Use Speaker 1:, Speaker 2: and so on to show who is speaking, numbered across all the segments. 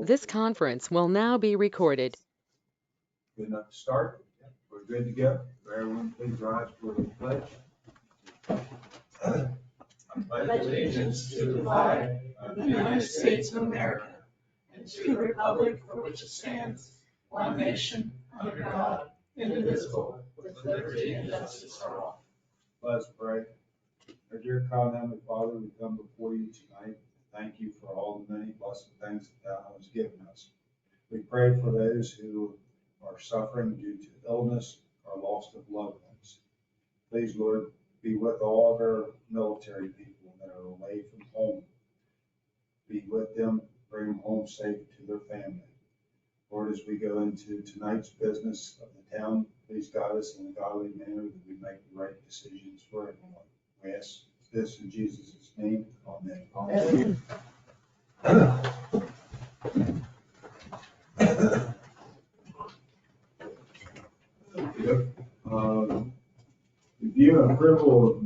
Speaker 1: This conference will now be recorded.
Speaker 2: Good enough to start? We're good to go. Everyone, please rise for the pledge.
Speaker 3: I pledge allegiance to the flag of the United States of America and to the republic for which it stands, one nation, under God, indivisible, with liberty and justice for all.
Speaker 2: Let us pray. Our dear God, Heavenly Father, we come before you tonight. Thank you for all the many blessed things that thou hast given us. We pray for those who are suffering due to illness or loss of loved ones. Please, Lord, be with all of our military people that are away from home. Be with them, bring them home safe to their family. Lord, as we go into tonight's business of the town, please guide us in a godly manner that we make the right decisions for everyone. We ask this in Jesus' name. Amen. Review and approval of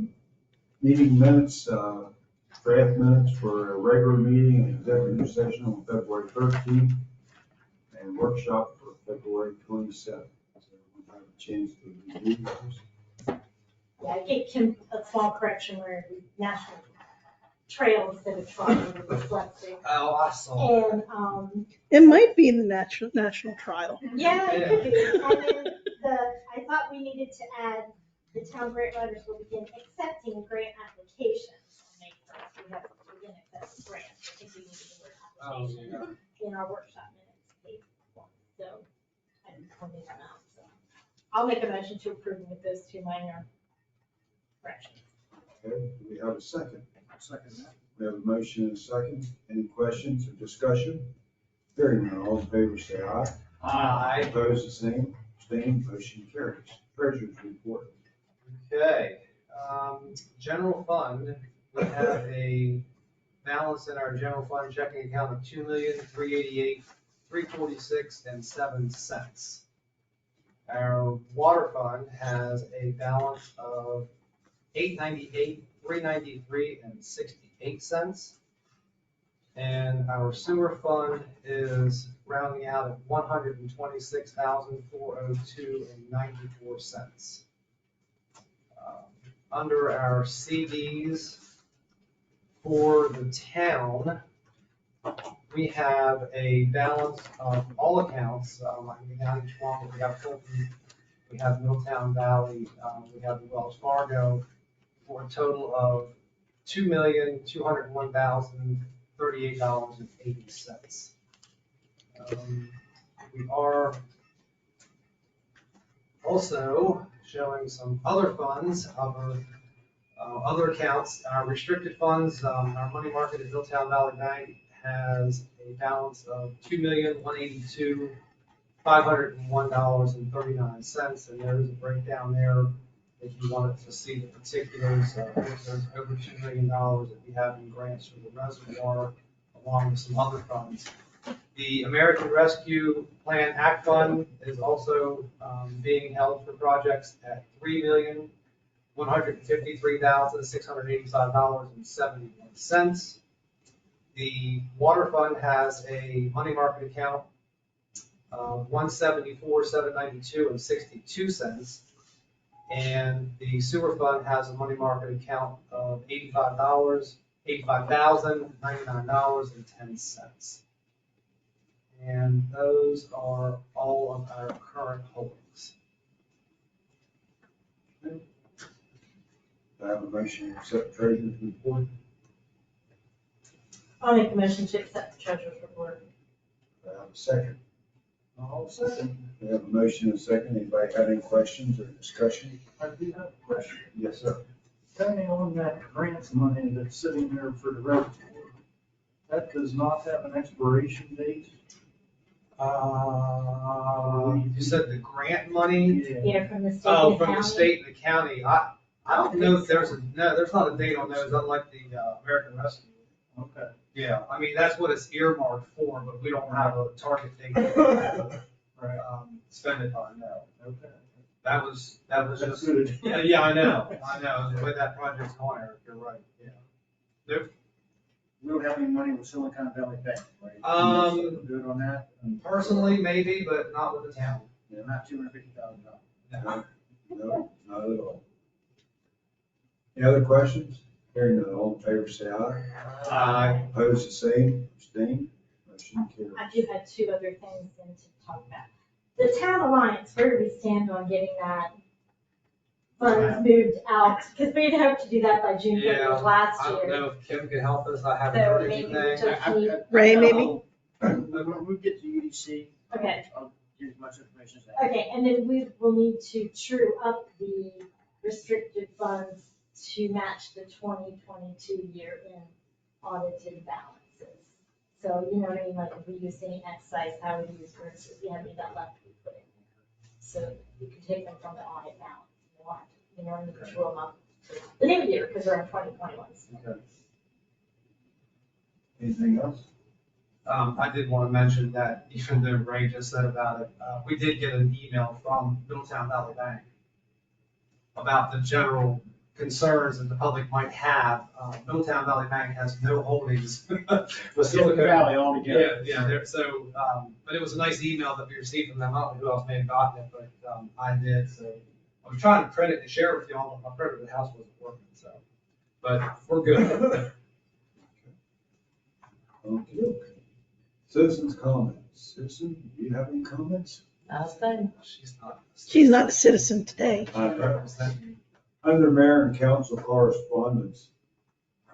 Speaker 2: meeting minutes, draft minutes for a regular meeting and executive session on February 13th and workshop for February 27th. So we have a chance to review those.
Speaker 4: Yeah, I gave Kim a small correction where National Trail instead of Trial was dyslexic.
Speaker 3: Oh, awesome.
Speaker 4: And,
Speaker 5: It might be the national trial.
Speaker 4: yeah, it could be. And then I thought we needed to add, the town grant writers will begin accepting grant applications on May 1st. We have to begin accepting grants. I think we need the word application in our workshop minutes. So I just pointed them out. So I'll make a motion to approve with those two minor corrections.
Speaker 2: Okay, do we have a second?
Speaker 3: Second that.
Speaker 2: We have a motion and a second. Any questions or discussion? Hearing none, all in favor say aye.
Speaker 3: Aye.
Speaker 2: Opposed, the same. Abstained, motion carries. Treasurer's report.
Speaker 6: Okay, general fund, we have a balance in our general fund checking account of $2,388,346.07. Our water fund has a balance of $898,393.68. And our sewer fund is rounding out at $126,402.94. Under our CDs for the town, we have a balance of all accounts. I can go down each one. We have Fulton, we have Middletown Valley, we have Wells Fargo, for a total of $2,201,038.80. We are also showing some other funds, other accounts. Our restricted funds, our money market at Middletown Valley Bank has a balance of $2,182,501.39, and there is a breakdown there if you wanted to see the particulars. There's over $2 million that we have in grants from the reservoir, along with some other funds. The American Rescue Plan Act Fund is also being held for projects at $3,153,685.71. The Water Fund has a money market account of $174,792.62. And the Sewer Fund has a money market account of $85,099.10. And those are all of our current holdings.
Speaker 2: I have a motion to accept treasurer's report.
Speaker 4: I'll make a motion to accept the treasurer's report.
Speaker 2: I have a second.
Speaker 3: All second.
Speaker 2: We have a motion and a second. Anybody have any questions or discussion?
Speaker 3: I do have a question.
Speaker 2: Yes, sir.
Speaker 3: Depending on that grants money that's sitting there for the reservoir, that does not have an expiration date?
Speaker 6: You said the grant money?
Speaker 4: Yeah, from the state
Speaker 6: Oh,
Speaker 4: and
Speaker 6: from the
Speaker 4: county.
Speaker 6: state and the county. I don't know if there's there's not a date on those, unlike the American Rescue.
Speaker 3: Okay.
Speaker 6: Yeah, I mean, that's what it's earmarked for, but we don't have a target date.
Speaker 3: Right.
Speaker 6: Spend it on, no.
Speaker 3: Okay.
Speaker 6: That was
Speaker 3: That's
Speaker 6: just,
Speaker 3: good.
Speaker 6: yeah, I know, the way that project's going, Eric, you're right, yeah. Nope.
Speaker 3: we don't have any money with Silicon Valley Bank, right? Good on that?
Speaker 6: Personally, maybe, but not with the town.
Speaker 3: Yeah, not $250,000.
Speaker 2: No, not at all. Any other questions? Hearing none, all in favor, say aye. Opposed, the same, abstain, motion carries.
Speaker 4: I do have two other things then to talk about. The Town Alliance, where do we stand on getting that funds moved out? Because we didn't have to do that by June
Speaker 6: Yeah,
Speaker 4: 30th last
Speaker 6: I don't
Speaker 4: year.
Speaker 6: know if Kim could help us, I haven't
Speaker 4: So
Speaker 6: heard
Speaker 4: maybe we
Speaker 6: anything.
Speaker 4: just need,
Speaker 5: Ray, maybe?
Speaker 3: When we get to EDC,
Speaker 4: okay,
Speaker 3: I'll give as much information as I can.
Speaker 4: okay, and then we will need to true up the restricted funds to match the 2022 year-end audited balances. So, you know what I mean, like if we use any excise, how we use versus if you have any that left, we put in there. So you can take them from the audit balance. You want, you know, and you can true them up to the new year because we're in 2021.
Speaker 2: Okay. Anything else?
Speaker 6: I did want to mention that even though Ray just said about it, we did get an email from Middletown Valley Bank about the general concerns that the public might have. Middletown Valley Bank has no holdings with Silicon
Speaker 3: Valley altogether.
Speaker 6: Yeah, so, but it was a nice email that we received from them. I don't know who else may have gotten it, but I did, so. I was trying to print it and share it with y'all, but my printer at the house wasn't working, so. But we're good.
Speaker 2: Okay. Citizens' comments. Citizen, do you have any comments?
Speaker 6: She's not.
Speaker 5: She's not a citizen today.
Speaker 2: Under mayor and council correspondence,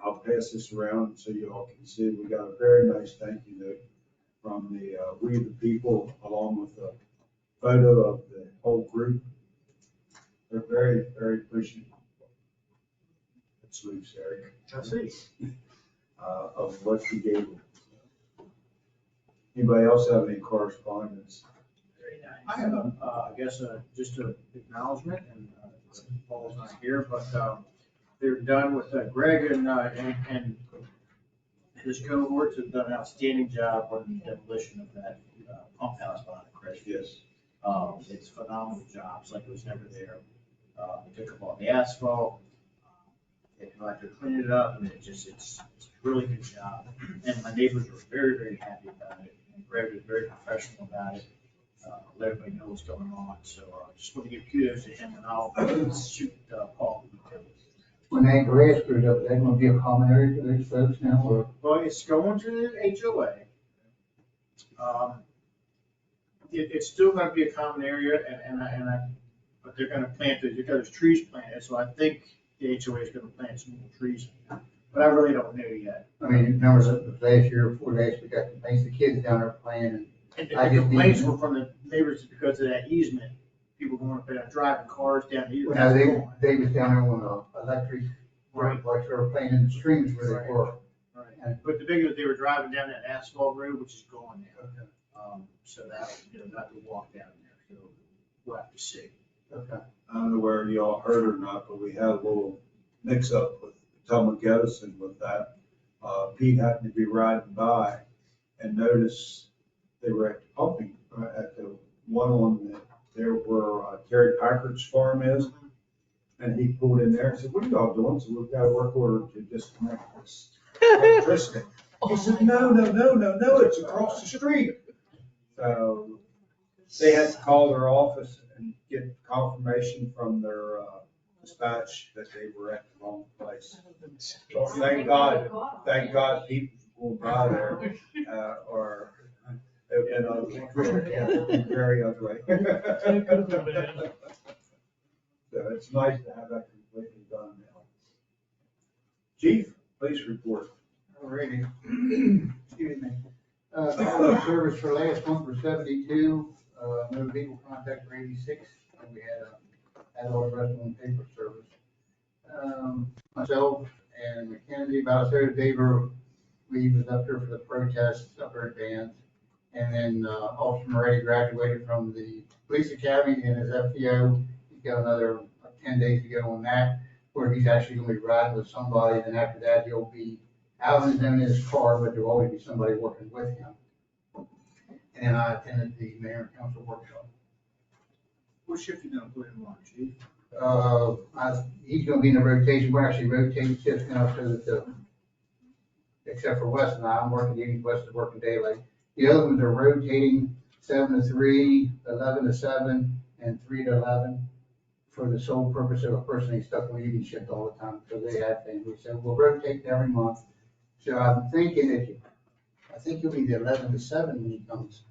Speaker 2: I'll pass this around so you all can see. We got a very nice thank you note from the We the People, along with a photo of the whole group. They're very, very appreciative. It's Luke's, Eric.
Speaker 3: I see.
Speaker 2: Of what you gave them. Anybody else have any correspondence?
Speaker 3: I have, I guess, just an acknowledgement, and Paul's not here, but they're done with Greg and his cohorts have done an outstanding job on the demolition of that pump house behind the crash.
Speaker 2: Yes.
Speaker 3: It's phenomenal jobs, like it was never there. They took up all the asphalt, they cleaned it up, and it's a really good job. And my neighbors were very, very happy about it. And Greg was very professional about it. Let everybody know what's going on. So just want to give kudos to him, and I'll shoot Paul.
Speaker 7: When that grass grows up, is that gonna be a common area for those folks now, or?
Speaker 3: Well, it's going to the HOA. It's still gonna be a common area, but they're gonna plant, they've got those trees planted, so I think the HOA is gonna plant some more trees. But I really don't know yet.
Speaker 7: I mean, numbers of last year, before last, we got complaints, the kids down there playing,
Speaker 3: And
Speaker 7: I
Speaker 3: the
Speaker 7: just
Speaker 3: complaints
Speaker 7: need-
Speaker 3: were from the neighbors because of that easement. People going up there driving cars down the
Speaker 7: and
Speaker 3: easement.
Speaker 7: they was down there on electric, like they were playing in the streams where they were.
Speaker 3: Right. But the big was they were driving down that asphalt road, which is gone now. So that, not to walk down there, so we'll have to see.
Speaker 7: Okay.
Speaker 2: I don't know where y'all heard or not, but we had a little mix-up with Thomas Edison with that. Pete happened to be riding by and noticed they were at the pumping, at the one on there where Terry Packard's farm is. And he pulled in there and said, "What are y'all doing?" So we've got a work order to disconnect this electricity. He said, no, it's across the street. So they had to call their office and get confirmation from their dispatch that they were at the wrong place. So thank God people will buy there, or they've been ugly, very ugly. So it's nice to have that completely done now. Chief, please report.
Speaker 7: Alrighty. Excuse me. Call service for last month was 72, motor vehicle contact for 86, and we had all the rest on paper service. Myself and Mackenzie, about a third of David, we was up here for the protests up here at Dan's. And then Officer Moretti graduated from the police academy in his FTO. He's got another 10 days to go on that, where he's actually gonna be riding with somebody. Then after that, he'll be out on his own in his car, but there'll always be somebody working with him. And I attended the mayor and council workshop.
Speaker 3: What shift you gonna put him on, chief?
Speaker 7: He's gonna be in a rotation. We're actually rotating shifts now so that except for Wes and I'm working evenings, Wes is working daylight. The other ones are rotating 7 to 3, 11 to 7, and 3 to 11 for the sole purpose of a person who's stuck on evening shift all the time, because they have families. So we'll rotate every month. So I'm thinking I think he'll be the 11 to 7 when he comes.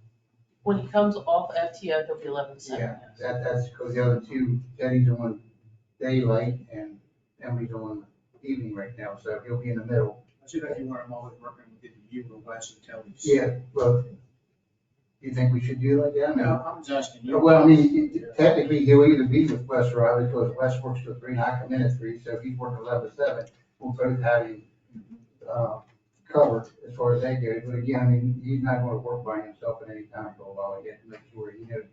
Speaker 3: When he comes off FTO, he'll be 11 to 7.
Speaker 7: Yeah, that's because the other two, Teddy's on daylight and Emily's on evening right now, so he'll be in the middle.
Speaker 6: I see that you want them always working with you or Wes and Kelly.
Speaker 7: Yeah, well, you think we should do it like that? I mean,
Speaker 6: No, I'm just asking you.
Speaker 7: well, I mean, technically, he'll either be with Wes or I, because Wes works till 3 and I come in at 3, so if he's working 11 to 7, we'll both have him, covered as far as that goes. But again, I mean, he's not gonna work by himself at any time for a while. He has to make sure he knows,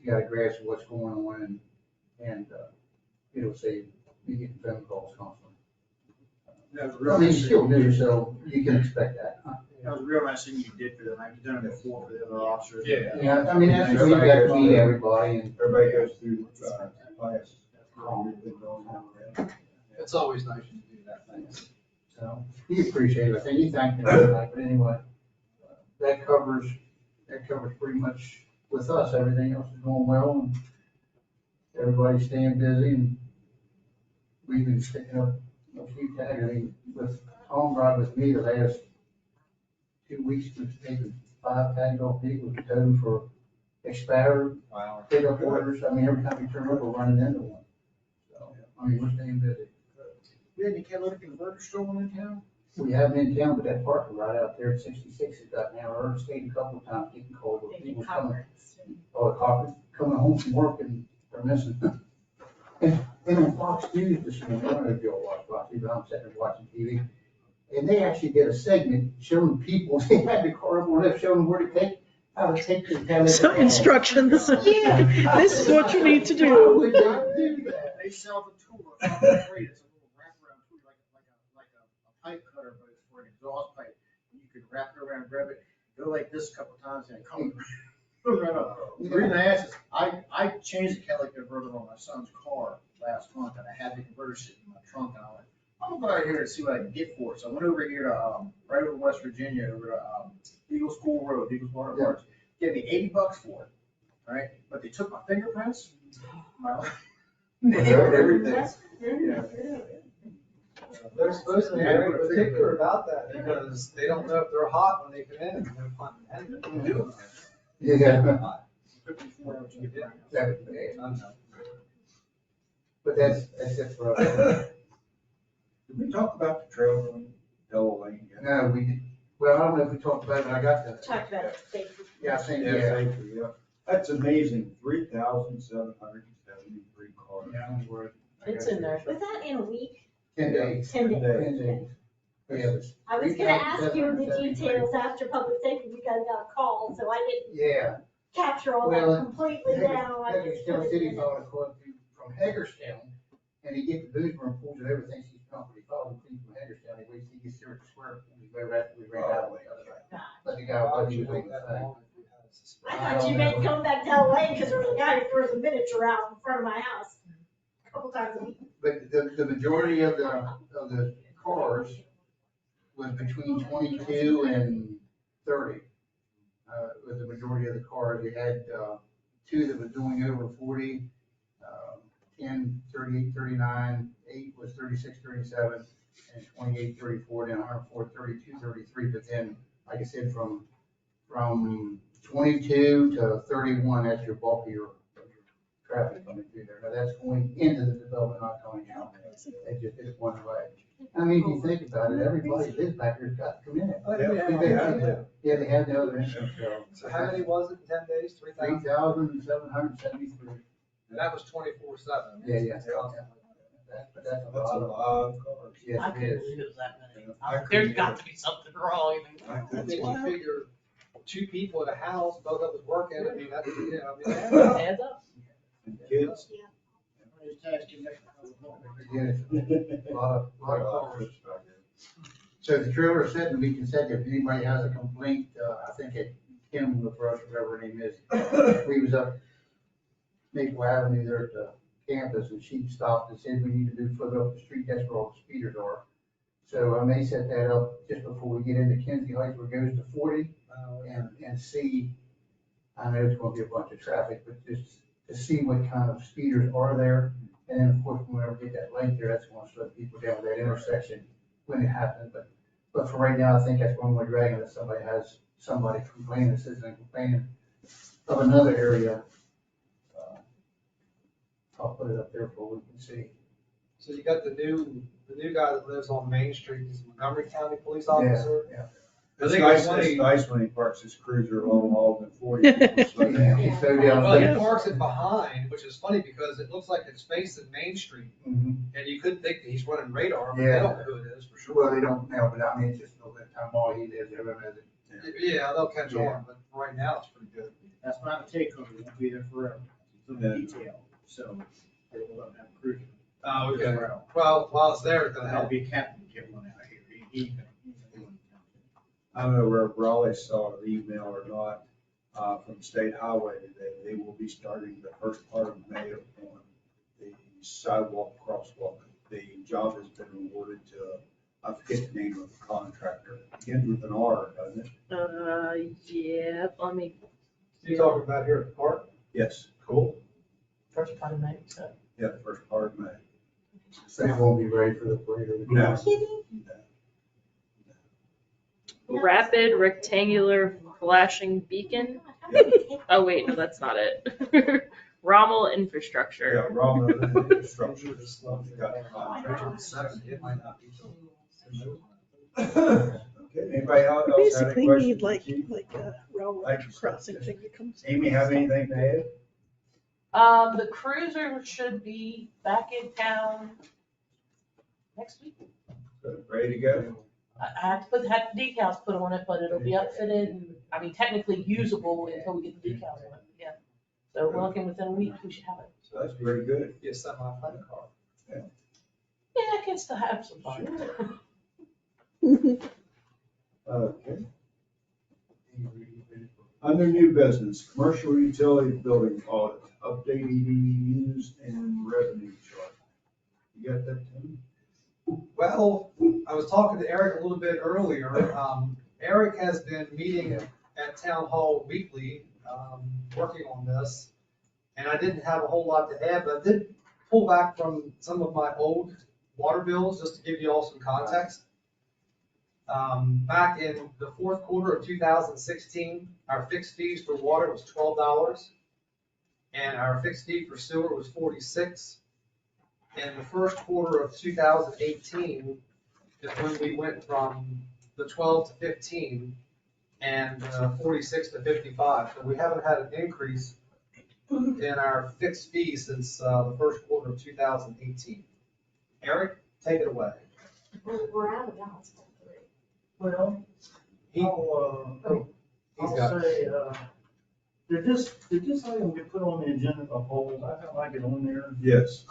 Speaker 7: he got a grasp of what's going on and it'll save me getting phone calls constantly.
Speaker 6: That was a
Speaker 7: I
Speaker 6: real
Speaker 7: mean,
Speaker 6: nice
Speaker 7: he's
Speaker 6: thing.
Speaker 7: still new, so you can expect that.
Speaker 6: That was a real nice thing you did for them. I've done it before for the other officers.
Speaker 7: Yeah, I mean, that's where you got to meet everybody and.
Speaker 2: Everybody goes through, class. Everything going on around.
Speaker 6: It's always nice to do that, thanks.
Speaker 7: So, he appreciated it, I think he thanked me tonight, but anyway, that covers pretty much with us, everything else is going well, and everybody's staying busy, and we've been sticking up a few tags. I mean, with Tom ride with me the last 2 weeks, we've taken 5 tags off people, with total for expired
Speaker 2: Wow.
Speaker 7: pickup orders. I mean, every time we turn over, we're running into one. So, I mean, we're staying busy.
Speaker 6: We had any catalytic converter stolen in town?
Speaker 7: We have them in town, but that parking right out there at 66 has got now, or stayed a couple of times getting cold. With people coming, oh, coffee, coming home from work and they're missing. And on Fox News this morning, I don't know if you all watch Fox News, but I'm sitting there watching TV. And they actually did a segment showing people, they had the car on lift, showing where to take, how to take the catalytic.
Speaker 5: Some instructions.
Speaker 7: Yeah.
Speaker 5: This is what you need to
Speaker 7: How
Speaker 5: do.
Speaker 7: would they do that?
Speaker 6: They sell the tool, it's not that great, it's a little wraparound tool, like a pipe cutter, but it's for an exhaust pipe. You can wrap it around, grab it, go like this a couple times and it comes right up. The reason I asked is, I changed the catalytic converter on my son's car last month and I had the converter sitting in my trunk and I went, I'm gonna go out here and see what I can get for it. So I went over here to, right over West Virginia, over to, Eagle School Road, Eagles Water Parks. Gave me $80 for it, right? But they took my fingerprints, my name and everything. Yeah.
Speaker 8: They're supposed to be very particular about that because they don't know if they're hot when they come in and they're fun.
Speaker 7: Yeah.
Speaker 6: Took me 4 hours to get there.
Speaker 7: That was bad. But that's it for us.
Speaker 2: Did we talk about the trailer on Della Lane yet?
Speaker 7: No, we did, well, I don't know if we talked about it, but I got the,
Speaker 4: Talked about safety.
Speaker 7: yeah, I think,
Speaker 2: Yeah,
Speaker 7: yeah.
Speaker 2: thank you, yeah. That's amazing, 3,773 cars.
Speaker 7: Yeah, I'm worried.
Speaker 3: It's in there.
Speaker 4: Was that in a week?
Speaker 7: 10 days.
Speaker 4: 10 days.
Speaker 7: 10 days. Yeah, it was
Speaker 4: I was gonna ask you the
Speaker 7: 3,773.
Speaker 4: details after public safety, you guys got a call, so I didn't
Speaker 7: Yeah.
Speaker 4: capture all
Speaker 7: Well,
Speaker 4: that completely down. I just
Speaker 7: Hagerstown
Speaker 4: put it
Speaker 7: City
Speaker 4: in.
Speaker 7: followed a call from Hagerstown, and he gets the booster and pulls it over, thinks he's company, followed the from Hagerstown, he waits, he gets there at the square, and we go back, we ran out. But the guy,
Speaker 8: Why
Speaker 7: what
Speaker 8: would
Speaker 7: he
Speaker 8: you
Speaker 7: was on
Speaker 8: take
Speaker 7: the
Speaker 8: that
Speaker 7: thing.
Speaker 8: long if you had a suspicion?
Speaker 4: I thought you meant coming back down Lane, because there was a guy who throws a miniature out in front of my house a couple times a week.
Speaker 7: But the majority of the cars was between 22 and 30. Was the majority of the cars. We had 2 that was doing over 40, 10, 38, 39, 8 was 36, 37, and 28, 34, then 104, 32, 33. But then, like I said, from 22 to 31, that's your bulk of your traffic coming through there. Now, that's going into the development, not going out. They just did it one way. I mean, if you think about it, everybody that lives back there's got to come in.
Speaker 8: Oh, yeah.
Speaker 7: Yeah, they have no other entrance, so.
Speaker 8: So how many was it in 10 days? 3,000?
Speaker 7: 3,773.
Speaker 8: And that was 24/7.
Speaker 7: Yeah. That's
Speaker 2: That's a
Speaker 7: a lot.
Speaker 2: lot of cars.
Speaker 7: Yes,
Speaker 3: I
Speaker 7: it
Speaker 3: couldn't
Speaker 7: is.
Speaker 3: believe it was that many.
Speaker 2: I couldn't
Speaker 3: There's
Speaker 2: either.
Speaker 3: got to be something wrong.
Speaker 2: I
Speaker 8: I
Speaker 2: couldn't
Speaker 8: think you figure 2 people at a house, both of us working, I mean, that's, you know, I mean,
Speaker 3: It
Speaker 8: that's-
Speaker 3: adds up.
Speaker 2: And kids.
Speaker 7: Yes, a lot of cars. So the trailer is set, and we can set, if anybody has a complaint, I think at Kim LaFresh, whatever her name is, we was up Maple Avenue there at the campus, and she stopped and said, we need to do foot up the street, that's where all the speeders are. So I may set that up just before we get into Kinsey Heights where it goes to 40 and see, I know it's gonna be a bunch of traffic, but just to see what kind of speeders are there. And then, of course, whenever we get that light there, that's gonna slow people down at that intersection when it happens. But for right now, I think that's one more dragon that somebody complaining, a citizen complaining of another area. I'll put it up there for we can see.
Speaker 6: So you got the new guy that lives on Main Street, he's a Montgomery County police officer.
Speaker 7: Yeah.
Speaker 2: It's
Speaker 6: think
Speaker 2: nice,
Speaker 6: it's funny-
Speaker 2: it's nice when he parks his cruiser along all the 40. people slow down.
Speaker 7: He slowed down.
Speaker 6: Well, he parks it behind, which is funny because it looks like it's facing Main Street,
Speaker 7: Mhm.
Speaker 6: and you could think that he's running radar, but
Speaker 7: Yeah.
Speaker 6: they don't know who it is for sure.
Speaker 7: Well, they don't now, but I mean, it's just a little bit of time while he lives, everyone knows it.
Speaker 6: Yeah, they'll catch
Speaker 7: Yeah.
Speaker 6: on, but right now it's pretty good.
Speaker 9: That's not a takeover, it won't be there forever. It's
Speaker 2: Yeah.
Speaker 9: a detail, so they will let him have a cruiser.
Speaker 6: Oh, okay.
Speaker 9: Well,
Speaker 6: Well, while it's there, it's gonna
Speaker 9: that'll
Speaker 6: help.
Speaker 9: be a captain, get one out here. He can.
Speaker 2: I don't know where Raleigh saw the email or not, from State Highway today. They will be starting the first part of May on the sidewalk crosswalk. The job has been awarded to, I forget the name of the contractor. Begins with an R, doesn't it?
Speaker 5: Yeah, let me,
Speaker 6: You talking about here at the park?
Speaker 2: Yes,
Speaker 6: Cool.
Speaker 5: first part of May, so.
Speaker 2: yeah, the first part of May.
Speaker 7: So it won't be ready for the parade.
Speaker 2: No.
Speaker 4: Kidding?
Speaker 5: Rapid rectangular flashing beacon. Oh, wait, no, that's not it. Rommel
Speaker 2: Yeah,
Speaker 5: infrastructure.
Speaker 2: Roman infrastructure.
Speaker 6: Usually just slow
Speaker 2: They got the
Speaker 6: down.
Speaker 2: contract.
Speaker 6: 7, it might not be till.
Speaker 2: Okay, anybody else have any
Speaker 3: Basically
Speaker 2: questions?
Speaker 3: need like
Speaker 2: Chief?
Speaker 3: a railroad
Speaker 2: Thank you, sir.
Speaker 3: crossing thing that comes.
Speaker 2: Amy, have anything to add?
Speaker 10: The cruiser should be back in town next week.
Speaker 2: Good, ready to go?
Speaker 10: I have to had decals put on it, but it'll be upfitted and, I mean, technically usable until we get the decals on it, yeah. So we're looking within a week, we should have it.
Speaker 2: So that's pretty good.
Speaker 6: Be a semi-fun car.
Speaker 10: Yeah, I can still have some fun.
Speaker 2: Okay. Under new business, commercial utility building audit, update EDUs and revenue chart. You got that, Tim?
Speaker 6: Well, I was talking to Eric a little bit earlier. Eric has been meeting at Town Hall weekly, working on this. And I didn't have a whole lot to add, but I did pull back from some of my old water bills, just to give you all some context. Back in the fourth quarter of 2016, our fixed fees for water was $12, and our fixed fee for sewer was $46. In the first quarter of 2018 is when we went from the 12 to 15 and 46 to 55. So we haven't had an increase in our fixed fee since the first quarter of 2018. Eric, take it away.
Speaker 4: We're out of balance.
Speaker 9: Well,
Speaker 6: He-
Speaker 9: I'll
Speaker 6: He's got,
Speaker 9: say, did this item get put on the agenda of whole? I felt like it on there.
Speaker 2: Yes.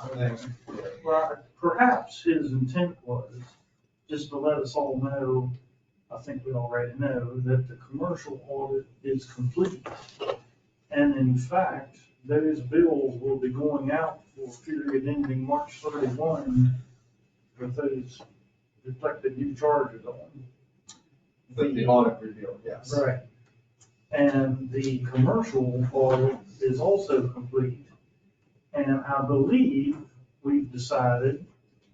Speaker 9: Well, perhaps his intent was just to let us all know, I think we already know, that the commercial audit is complete. And in fact, those bills will be going out for a period ending March 31 with those reflected new charges on.
Speaker 6: the audit revealed, yes.
Speaker 9: Right. And the commercial audit is also complete. And I believe we've decided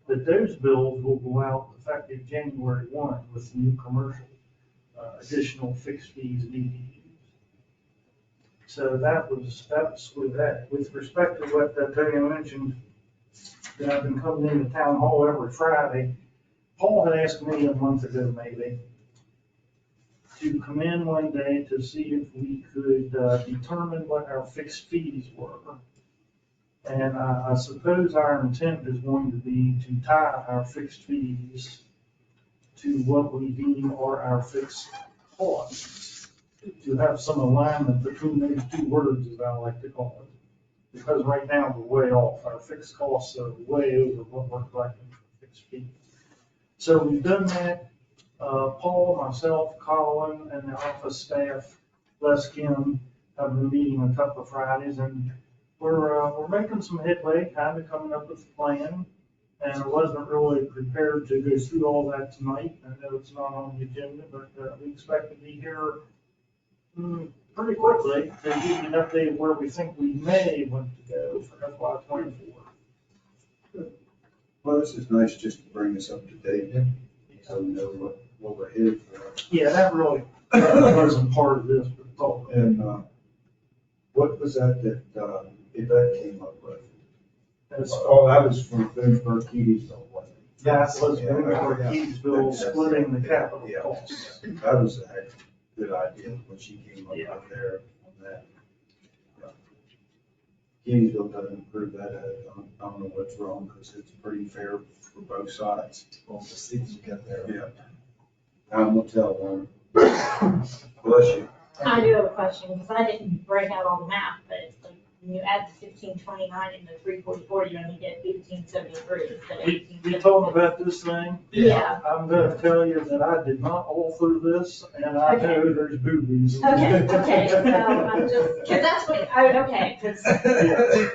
Speaker 9: that those bills will go out effective January 1 with the new commercial, additional fixed fees and EDUs. So that was with that. With respect to what Tony mentioned, that I've been coming into town hall every Friday, Paul had asked me a month ago maybe to come in one day to see if we could determine what our fixed fees were. And I suppose our intent is going to be to tie our fixed fees to what we deem are our fixed costs, to have some alignment between those two words, as I like to call it. Because right now we're way off. Our fixed costs are way over what we're collecting for fixed fees. So we've done that. Paul, myself, Colin, and the office staff, Les Kim, have been meeting a couple of Fridays, and we're making some headway, kind of coming up with a plan. And I wasn't really prepared to go through all that tonight. I know it's not on the agenda, but we expect to be here pretty quickly to give you an update of where we think we may want to go for FY '24.
Speaker 2: Well, this is nice just to bring us up to date, so we know what we're headed for.
Speaker 9: Yeah, that really wasn't part of this, but thought.
Speaker 2: And, what was that Yvette came up with?
Speaker 9: That's-
Speaker 2: Oh, that was from Boonesborough Keysville, wasn't it?
Speaker 9: That was
Speaker 2: Yeah,
Speaker 9: Boonesborough
Speaker 2: yeah.
Speaker 9: Keysville splitting the capital
Speaker 2: Yeah.
Speaker 9: costs.
Speaker 2: That was a heck of a good idea when she came up
Speaker 9: Yeah.
Speaker 2: with there on that. Keysville doesn't approve that. I don't know what's wrong, because it's pretty fair for both sides.
Speaker 8: Well, the seats you get there.
Speaker 2: Yeah. Time will tell, Warren. Bless you.
Speaker 4: I do have a question, because I didn't break out all the math, but it's like, when you add the 1529 and the 344, you only get 1873 instead of
Speaker 9: You
Speaker 4: 1873.
Speaker 9: told me about this thing?
Speaker 4: Yeah.
Speaker 9: I'm gonna tell you that I did not all through this, and I
Speaker 4: Okay.
Speaker 9: know there's boobies.
Speaker 4: Okay, so I'm just, because that's what, okay, because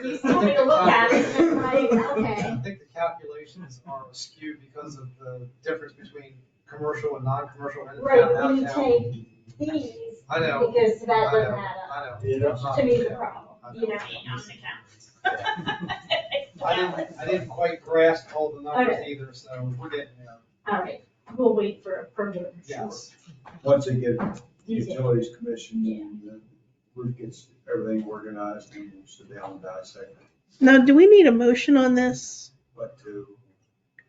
Speaker 4: you told me to look at it, and I'm like,
Speaker 8: I
Speaker 4: okay.
Speaker 8: think the calculations are skewed because of the difference between commercial and non-commercial in
Speaker 4: Right,
Speaker 8: and
Speaker 4: when you
Speaker 8: out of town.
Speaker 4: take these,
Speaker 8: I know.
Speaker 4: because that
Speaker 8: I
Speaker 4: doesn't
Speaker 8: know,
Speaker 4: add up.
Speaker 8: I know.
Speaker 9: Yeah.
Speaker 8: I'm not-
Speaker 4: To me, the
Speaker 8: yeah.
Speaker 4: problem,
Speaker 8: I know.
Speaker 4: you know, I'm an accountant.
Speaker 8: I didn't quite grasp all the numbers
Speaker 4: Okay.
Speaker 8: either, so we're getting there.
Speaker 4: All right, we'll wait for further.
Speaker 8: Yes.
Speaker 2: Once they get
Speaker 4: Easy.
Speaker 2: utilities commission and the group gets everything organized, and we'll sit down and dissect it.
Speaker 3: Now, do we need a motion on this,
Speaker 2: But to,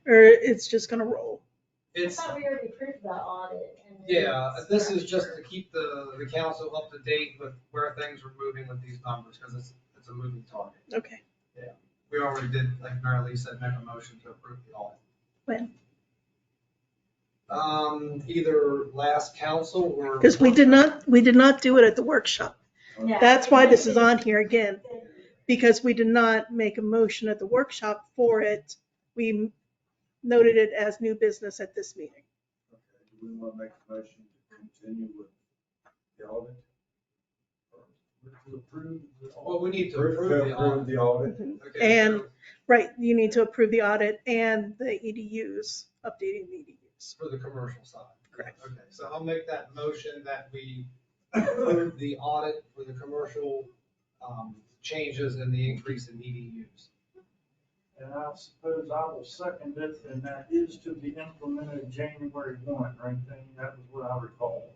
Speaker 3: or it's just gonna roll?
Speaker 4: I
Speaker 8: It's,
Speaker 4: thought we already approved the audit. And
Speaker 8: yeah, this is just to keep the council up to date with where things are moving with these numbers, because it's a moving target.
Speaker 3: Okay.
Speaker 8: We already did, like Mary Lee said, make a motion to approve the audit.
Speaker 3: When?
Speaker 8: Either last council or.
Speaker 3: Because we did not do it at the workshop.
Speaker 4: Yeah.
Speaker 3: That's why this is on here again, because we did not make a motion at the workshop for it. We noted it as new business at this meeting.
Speaker 2: okay, do we want to make a motion to continue with the audit?
Speaker 9: To approve the
Speaker 8: Well, we need to
Speaker 2: To
Speaker 8: approve the audit.
Speaker 2: the audit.
Speaker 8: Okay,
Speaker 3: And-
Speaker 8: so
Speaker 3: Right, you need to approve the audit and the EDUs, updating the EDUs.
Speaker 8: for the commercial side.
Speaker 3: Correct.
Speaker 8: Okay, so I'll make that motion that we approve the audit for the commercial changes and the increase in EDUs.
Speaker 9: And I suppose I will second it, and that is to be implemented January 1, right? That was what I recall.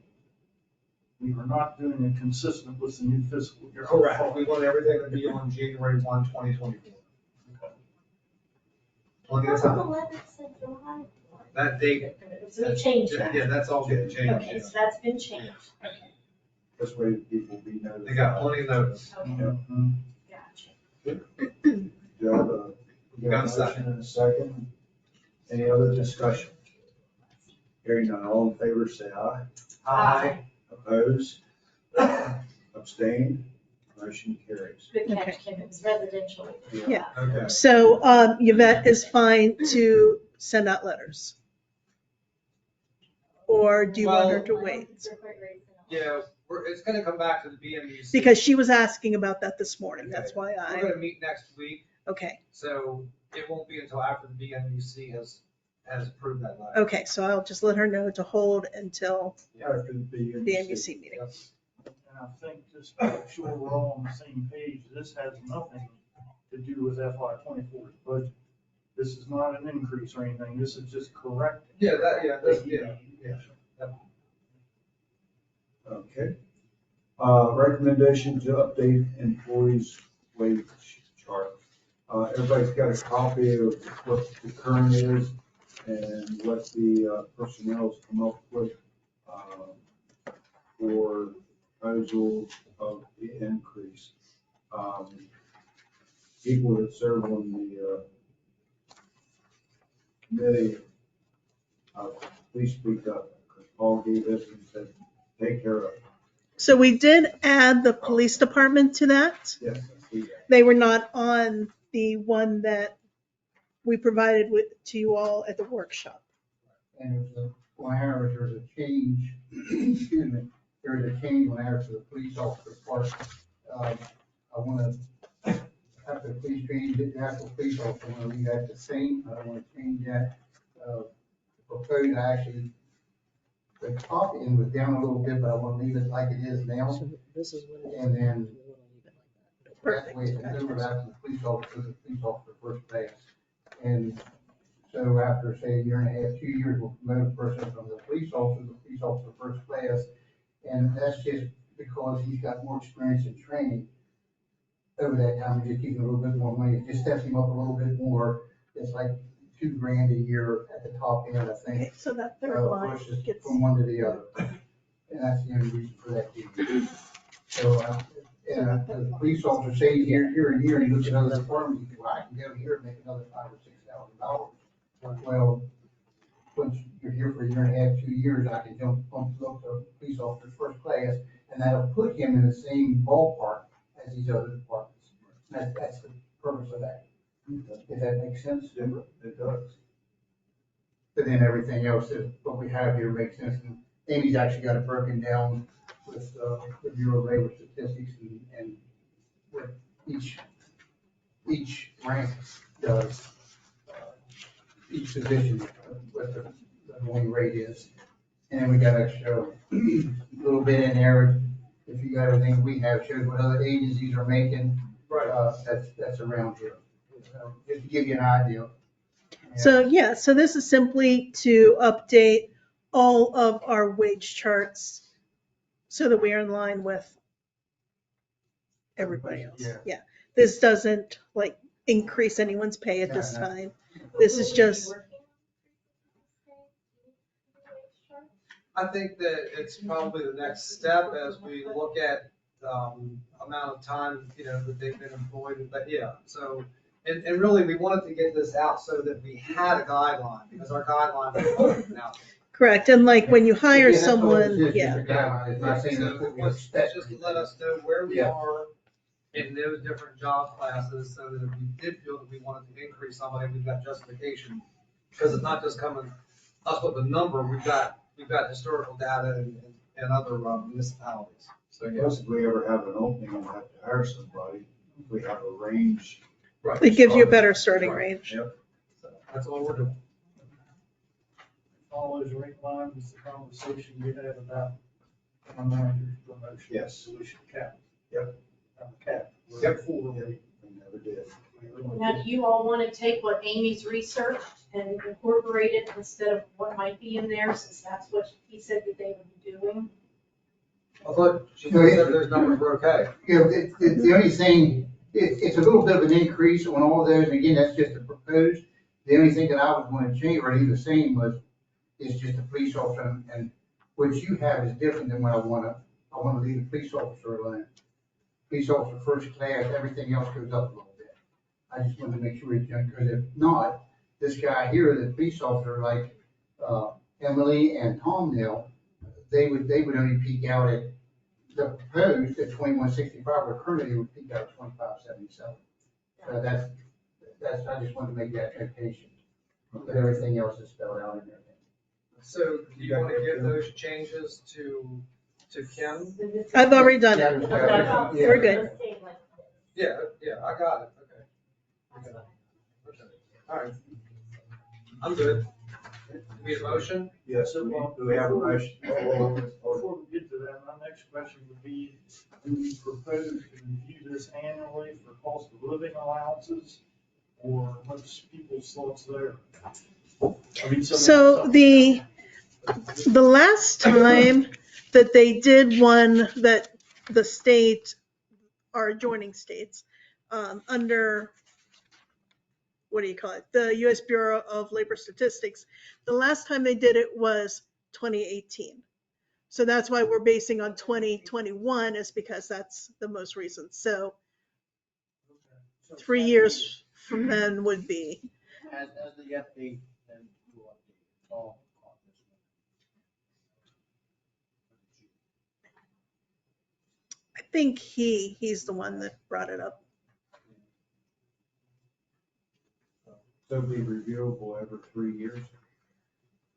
Speaker 9: We were not doing it consistent with the new fiscal year.
Speaker 8: We want everything to be on January 1, 2024. Plenty of
Speaker 4: The
Speaker 8: time.
Speaker 4: 11th said July.
Speaker 8: That date,
Speaker 4: So we changed that.
Speaker 8: yeah, that's all been changed.
Speaker 4: Okay, so that's been changed. Okay,
Speaker 2: This way people will be notified.
Speaker 8: They got plenty of notice.
Speaker 4: okay,
Speaker 9: Mhm.
Speaker 4: gotcha.
Speaker 2: Do you have a,
Speaker 8: We got a
Speaker 2: motion and a second? Any other discussion? Hearing none, all in favor, say aye.
Speaker 4: Aye.
Speaker 2: Opposed? Abstained? Motion carries.
Speaker 4: Good catch, Kim, it was residential.
Speaker 3: Yeah.
Speaker 8: Okay.
Speaker 3: So Yvette is fine to send out letters? Or do you want her to wait?
Speaker 8: Yeah, it's gonna come back to the BMUC.
Speaker 3: Because she was asking about that this morning, that's why
Speaker 8: We're gonna meet next week,
Speaker 3: okay,
Speaker 8: so it won't be until after the BMUC has approved that letter.
Speaker 3: okay, so I'll just let her know to hold until
Speaker 2: After the
Speaker 3: the MUC meeting.
Speaker 9: And I think just to make sure we're all on the same page, this has nothing to do with FY '24's budget. This is not an increase or anything, this is just correcting.
Speaker 8: Yeah.
Speaker 2: Okay. Recommendation to update employees' wage chart. Everybody's got a copy of what the current is and what the personnel's come up with for proposal of the increase. People that serve on the committee, please speak up, because Paul gave this and said, take care of it.
Speaker 3: So we did add the police department to that.
Speaker 2: Yes, I see that.
Speaker 3: They were not on the one that we provided to you all at the workshop.
Speaker 7: And there's a change, excuse me, there's a change when I asked for the police officer part. I want to have to police training, the actual police officer, I want to leave that the same, I don't want to change that. Proposed, actually, the top end was down a little bit, but I want to leave it like it is now.
Speaker 1: This is what it is.
Speaker 7: And then
Speaker 10: Perfect.
Speaker 7: that way it's overlap to the police officer first class. And so after, say, a year and a half, 2 years, we'll promote a person from the police officer first class. And that's just because he's got more experience in training. Over that time, we're just keeping a little bit more money, it just steps him up a little bit more. It's like $2,000 a year at the top end, I think.
Speaker 3: Okay, so that third line
Speaker 7: Versus
Speaker 3: gets,
Speaker 7: from one to the other. And that's the only reason for that. So, and the police officer say here, and here, and he looks at other departments, he says, well, I can go here and make another $5,000 or $6,000. Well, once you're here for a year and a half, 2 years, I can jump up to police officer's first class, and that'll put him in the same ballpark as these other departments. That's the purpose of that. If that makes sense?
Speaker 2: It does.
Speaker 7: But then everything else is, what we have here makes sense. And Amy's actually got it broken down with the Bureau of Labor Statistics and what each rank does, each position, what the going rate is. And then we got extra little bit in there, if you got everything we have, shows what other agencies are making.
Speaker 8: Right.
Speaker 7: That's around here. So just to give you an idea.
Speaker 3: so yeah, so this is simply to update all of our wage charts so that we are in line with everybody else.
Speaker 7: Yeah.
Speaker 3: This doesn't like increase anyone's pay at this
Speaker 7: No.
Speaker 3: time. This is just,
Speaker 8: I think that it's probably the next step as we look at, amount of time, that they've been employed, but yeah, so, and really, we wanted to get this out so that we had a guideline, because our guideline is now.
Speaker 3: correct, and like when you hire
Speaker 7: Yeah, that's all it
Speaker 3: someone,
Speaker 7: is, just
Speaker 3: yeah.
Speaker 7: a guideline. It's not saying
Speaker 8: So
Speaker 7: that's what we
Speaker 8: it's
Speaker 7: expect.
Speaker 8: just to let us know where we
Speaker 7: Yeah.
Speaker 8: are in those different job classes, so that if we did feel that we wanted to increase somebody, we've got justification. Because it's not just coming, us with a number, we've got historical data and other municipalities. So, yeah.
Speaker 2: Plus, if we ever have an opening and have to hire somebody, we have a range.
Speaker 8: Right.
Speaker 3: It gives you a better starting range.
Speaker 2: Yep.
Speaker 8: So that's all we're doing.
Speaker 9: Follows right line with the conversation we had about our manager's promotion.
Speaker 2: Yes.
Speaker 9: Solution cap.
Speaker 2: Yep.
Speaker 9: Cap.
Speaker 2: Yep.
Speaker 9: Before we-
Speaker 2: We never did.
Speaker 10: Now, do you all want to take what Amy's researched and incorporate it instead of what might be in there, since that's what he said that they would be doing?
Speaker 8: I thought she said those numbers were okay.
Speaker 7: The only thing, it's a little bit of an increase on all those, and again, that's just a proposed. The only thing that I was going to change or leave the same is just the police officer, and what you have is different than what I want to leave the police officer alone. Police officer first class, everything else goes up a little bit. I just wanted to make sure it's done, because if not, this guy here, the police officer, like, Emily and Tom Neal, they would only peak out at, the proposed at 2165, or currently would peak out at 2577. So that's, I just wanted to make that notation, but everything else is spelled out in there.
Speaker 8: So do you want to give those changes to Kim?
Speaker 3: I've already done
Speaker 7: Yeah,
Speaker 3: it.
Speaker 7: yeah.
Speaker 3: We're good.
Speaker 8: Yeah, I got it, okay. All right. I'm good. We have a motion?
Speaker 2: Yes,
Speaker 9: So,
Speaker 2: do we have a motion?
Speaker 9: Before we get to that, my next question would be, do we propose to review this annually for cost of living allowances? Or what's people's thoughts there? I mean,
Speaker 3: So the last time that they did one that the state, our adjoining states, under, what do you call it? The US Bureau of Labor Statistics, the last time they did it was 2018. So that's why we're basing on 2021, is because that's the most recent. So 3 years from then would be,
Speaker 7: As the update, then we'll update all on this
Speaker 3: I think he's the one that brought it up.
Speaker 2: So it'll be reviewable every 3 years.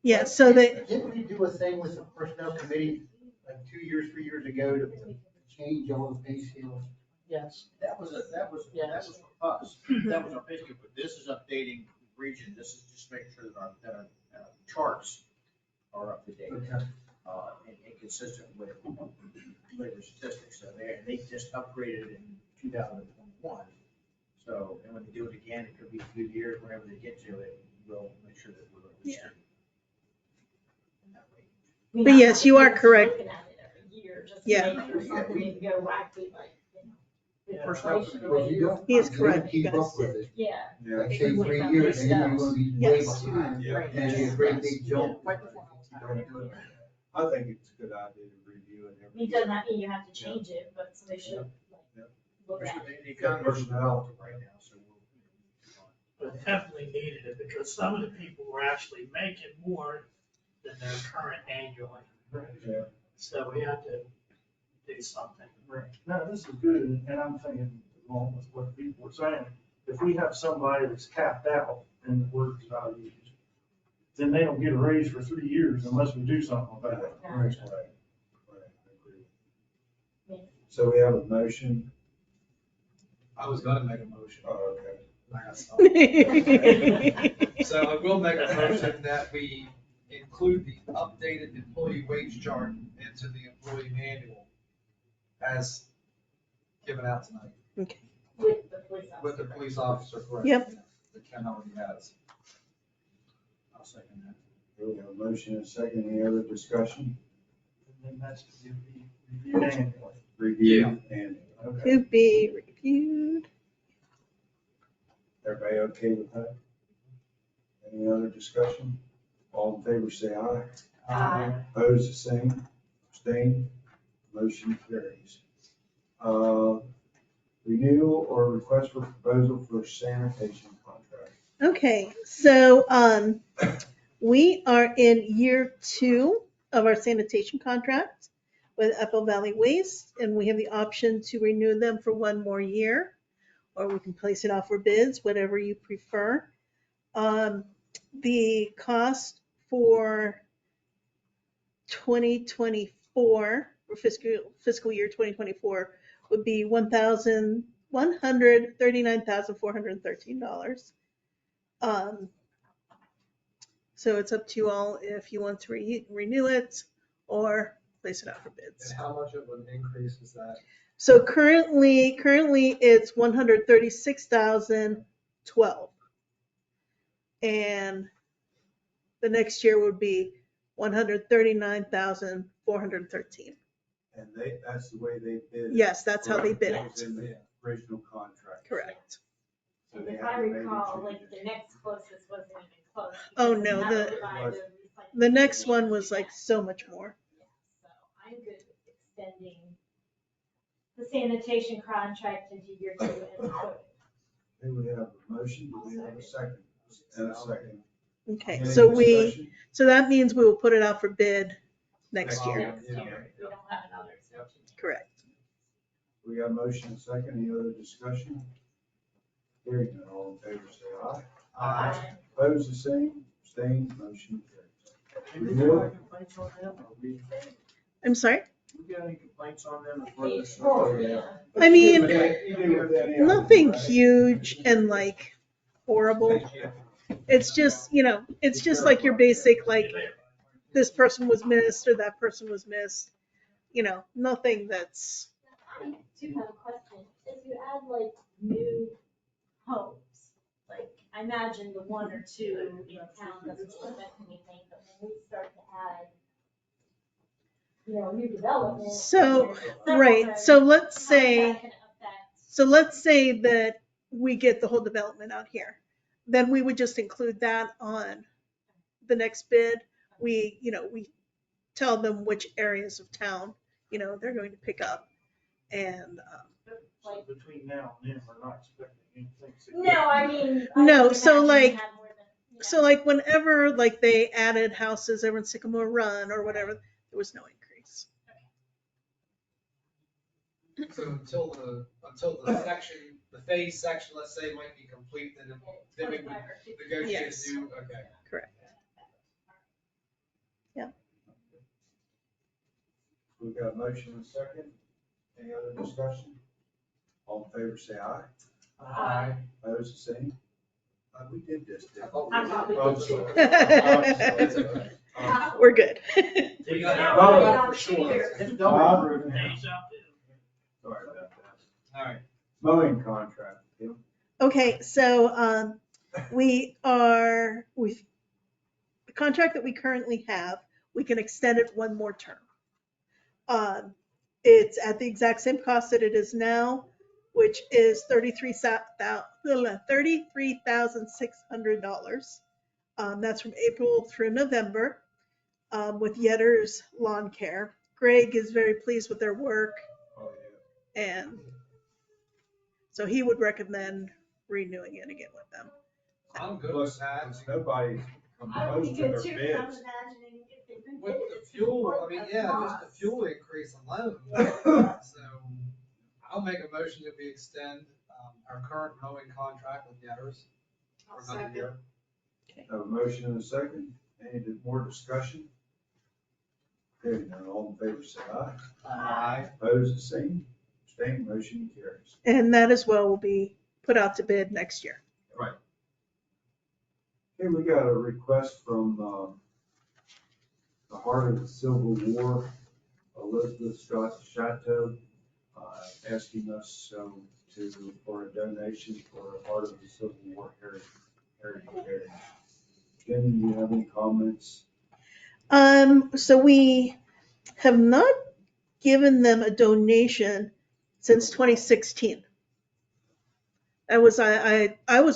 Speaker 3: Yeah, so they,
Speaker 7: Didn't we do a thing with the personnel committee like 2 years, 3 years ago to change all the pay scales?
Speaker 10: yes.
Speaker 3: That was for us. That was our basically, but this is updating region. This is just making sure that our charts are up to date. And consistent with labor statistics. So they just upgraded in 2021. So, and when they do it again, it could be a few years, whenever they get to it, we'll make sure that we're at least in that range.
Speaker 11: But yes, you are correct.
Speaker 4: Looking at it every year, just to
Speaker 11: Yeah.
Speaker 4: make sure something didn't go wacky, like,
Speaker 10: Yeah.
Speaker 4: inflation
Speaker 7: Well, if you
Speaker 4: rate.
Speaker 7: don't,
Speaker 11: He is
Speaker 7: you
Speaker 11: correct,
Speaker 7: don't keep
Speaker 11: you
Speaker 7: up
Speaker 11: guys
Speaker 7: with
Speaker 11: did.
Speaker 7: it,
Speaker 4: Yeah.
Speaker 2: Yeah,
Speaker 7: like say 3 years, and then you're gonna be way
Speaker 11: Yes.
Speaker 7: behind.
Speaker 2: Yeah.
Speaker 7: And it'll be a great big jump.
Speaker 3: Right before I was hired.
Speaker 2: I think it's a good idea to review it
Speaker 4: I
Speaker 2: every
Speaker 4: mean, it
Speaker 2: year.
Speaker 4: doesn't mean you have to change it, but so they should,
Speaker 2: Yeah.
Speaker 4: like, look at it.
Speaker 3: The economy's volatile right now, so we'll.
Speaker 12: But definitely needed it because some of the people were actually making more than their current annually.
Speaker 2: Yeah.
Speaker 12: So we have to do something.
Speaker 9: Right. No, this is good, and I'm thinking, along with what people were saying, if we have somebody that's capped out in the words that I use, then they don't get a raise for 3 years unless we do something about it.
Speaker 2: Right, right, I agree. So we have a motion.
Speaker 8: I was gonna make a motion.
Speaker 2: Oh, okay.
Speaker 8: I got stopped. So I will make a motion that we include the updated employee wage chart into the employee manual as given out tonight
Speaker 4: With the police officer.
Speaker 8: with the police officer, correct?
Speaker 11: Yep.
Speaker 8: That Ken already has.
Speaker 3: I'll second that.
Speaker 2: We have a motion and a second. Any other discussion?
Speaker 9: And then that's to be reviewed annually.
Speaker 2: Review and, okay.
Speaker 11: To be reviewed.
Speaker 2: Everybody okay with that? Any other discussion? All in favor, say aye.
Speaker 4: Aye.
Speaker 2: Opposed, the same. Abstain. Motion carries. Renewal or request for proposal for sanitation contract.
Speaker 11: Okay, so, we are in year 2 of our sanitation contract with Apple Valley Waste, and we have the option to renew them for 1 more year, or we can place it off for bids, whatever you prefer. The cost for 2024, or fiscal year 2024, would be $139,413. So it's up to you all if you want to renew it or place it out for bids.
Speaker 8: And how much of an increase is that?
Speaker 11: So currently it's 136,012. And the next year would be 139,413.
Speaker 2: And that's the way they bid it.
Speaker 11: Yes, that's how they bid
Speaker 2: That was
Speaker 11: it.
Speaker 2: in the original contract.
Speaker 11: Correct.
Speaker 2: So
Speaker 4: And
Speaker 2: they
Speaker 4: if I
Speaker 2: haven't made any
Speaker 4: recall, like,
Speaker 2: changes.
Speaker 4: the next closest wasn't even close.
Speaker 11: Oh,
Speaker 4: because
Speaker 11: no,
Speaker 4: that
Speaker 11: the-
Speaker 4: was by recycling.
Speaker 11: The next one was like so much more.
Speaker 4: So I'm good with extending the sanitation contract into year 2 as quoted.
Speaker 2: Okay, we have a motion. Do we have a second? And a second.
Speaker 11: Okay,
Speaker 2: Any
Speaker 11: so
Speaker 2: discussion?
Speaker 11: so that means we will put it out for bid next year.
Speaker 4: Next
Speaker 2: Yeah.
Speaker 4: year, we don't have another extension.
Speaker 11: Correct.
Speaker 2: We got a motion and a second. Any other discussion? Hearing none, all in favor, say aye. Opposed, the same. Abstained, motion carries.
Speaker 3: And we got any complaints on them?
Speaker 11: I'm sorry?
Speaker 3: We got any complaints on them as far as?
Speaker 4: Oh, yeah.
Speaker 11: I mean,
Speaker 2: Even with any other,
Speaker 11: nothing
Speaker 2: right?
Speaker 11: huge and like horrible. It's just, it's just like your basic, like, this person was missed or that person was missed. Nothing that's,
Speaker 4: I do have a question. If you add like new homes, like I imagine the 1 or 2 in town doesn't affect anything, but when we start to add, new development.
Speaker 11: So,
Speaker 4: there's several
Speaker 11: right,
Speaker 4: homes,
Speaker 11: so let's
Speaker 4: how's
Speaker 11: say,
Speaker 4: that gonna affect-
Speaker 11: that we get the whole development out here. Then we would just include that on the next bid. We tell them which areas of town, they're going to pick up. And,
Speaker 9: So between now and then, we're not expecting anything significant.
Speaker 4: No, I mean.
Speaker 11: No,
Speaker 4: would
Speaker 11: so,
Speaker 4: imagine
Speaker 11: like-
Speaker 4: we have more than- yeah.
Speaker 11: so like whenever like they added houses over in Sycamore Run or whatever, there was no increase.
Speaker 8: So until the section, the phase section, let's say, might be complete, then we would
Speaker 4: 25 or 50.
Speaker 8: negotiate
Speaker 11: Yes.
Speaker 8: a new, okay.
Speaker 11: Correct.
Speaker 2: We've got a motion and a second. Any other discussion? All in favor, say aye.
Speaker 8: Aye.
Speaker 2: Opposed, the same. We did this,
Speaker 8: I
Speaker 2: didn't
Speaker 8: thought
Speaker 4: I
Speaker 8: we
Speaker 4: thought we
Speaker 8: did.
Speaker 2: I'm
Speaker 4: did
Speaker 2: sorry.
Speaker 4: too.
Speaker 8: It's okay.
Speaker 11: We're good.
Speaker 8: We got
Speaker 4: Now
Speaker 8: it.
Speaker 4: we
Speaker 2: Oh.
Speaker 4: got it on
Speaker 8: For sure.
Speaker 4: here.
Speaker 9: It's double approved now.
Speaker 12: Days out there.
Speaker 2: Sorry about that.
Speaker 8: All right.
Speaker 2: Mowing contract, Kim.
Speaker 11: Okay, so the contract that we currently have, we can extend it one more term. It's at the exact same cost that it is now, which is $33,600. That's from April through November, with Yetter's Lawn Care. Greg is very pleased with their work,
Speaker 2: Oh, yeah.
Speaker 11: and so he would recommend renewing it again with them.
Speaker 8: I'm good
Speaker 2: Plus,
Speaker 8: with that.
Speaker 2: nobody's come
Speaker 4: I would
Speaker 2: close
Speaker 4: be
Speaker 2: to their
Speaker 4: good too, 'cause I'm
Speaker 2: bids.
Speaker 4: imagining if they rebid
Speaker 8: With
Speaker 4: it,
Speaker 8: the
Speaker 4: it's
Speaker 8: fuel,
Speaker 4: more
Speaker 8: I mean,
Speaker 4: of
Speaker 8: yeah, just
Speaker 4: cost.
Speaker 8: the fuel increase alone. So I'll make a motion that we extend our current mowing contract with Yetters for another year.
Speaker 2: Have a motion and a second. Any more discussion? Hearing none, all in favor, say aye.
Speaker 8: Aye.
Speaker 2: Opposed, the same. Abstained, motion carries.
Speaker 11: And that as well will be put out to bid next year.
Speaker 2: Okay, we got a request from the Heart of the Civil War, Elizabeth Scott Chateau, asking us for a donation for the Heart of the Civil War Heritage. Jim, do you have any comments?
Speaker 11: So we have not given them a donation since 2016. I was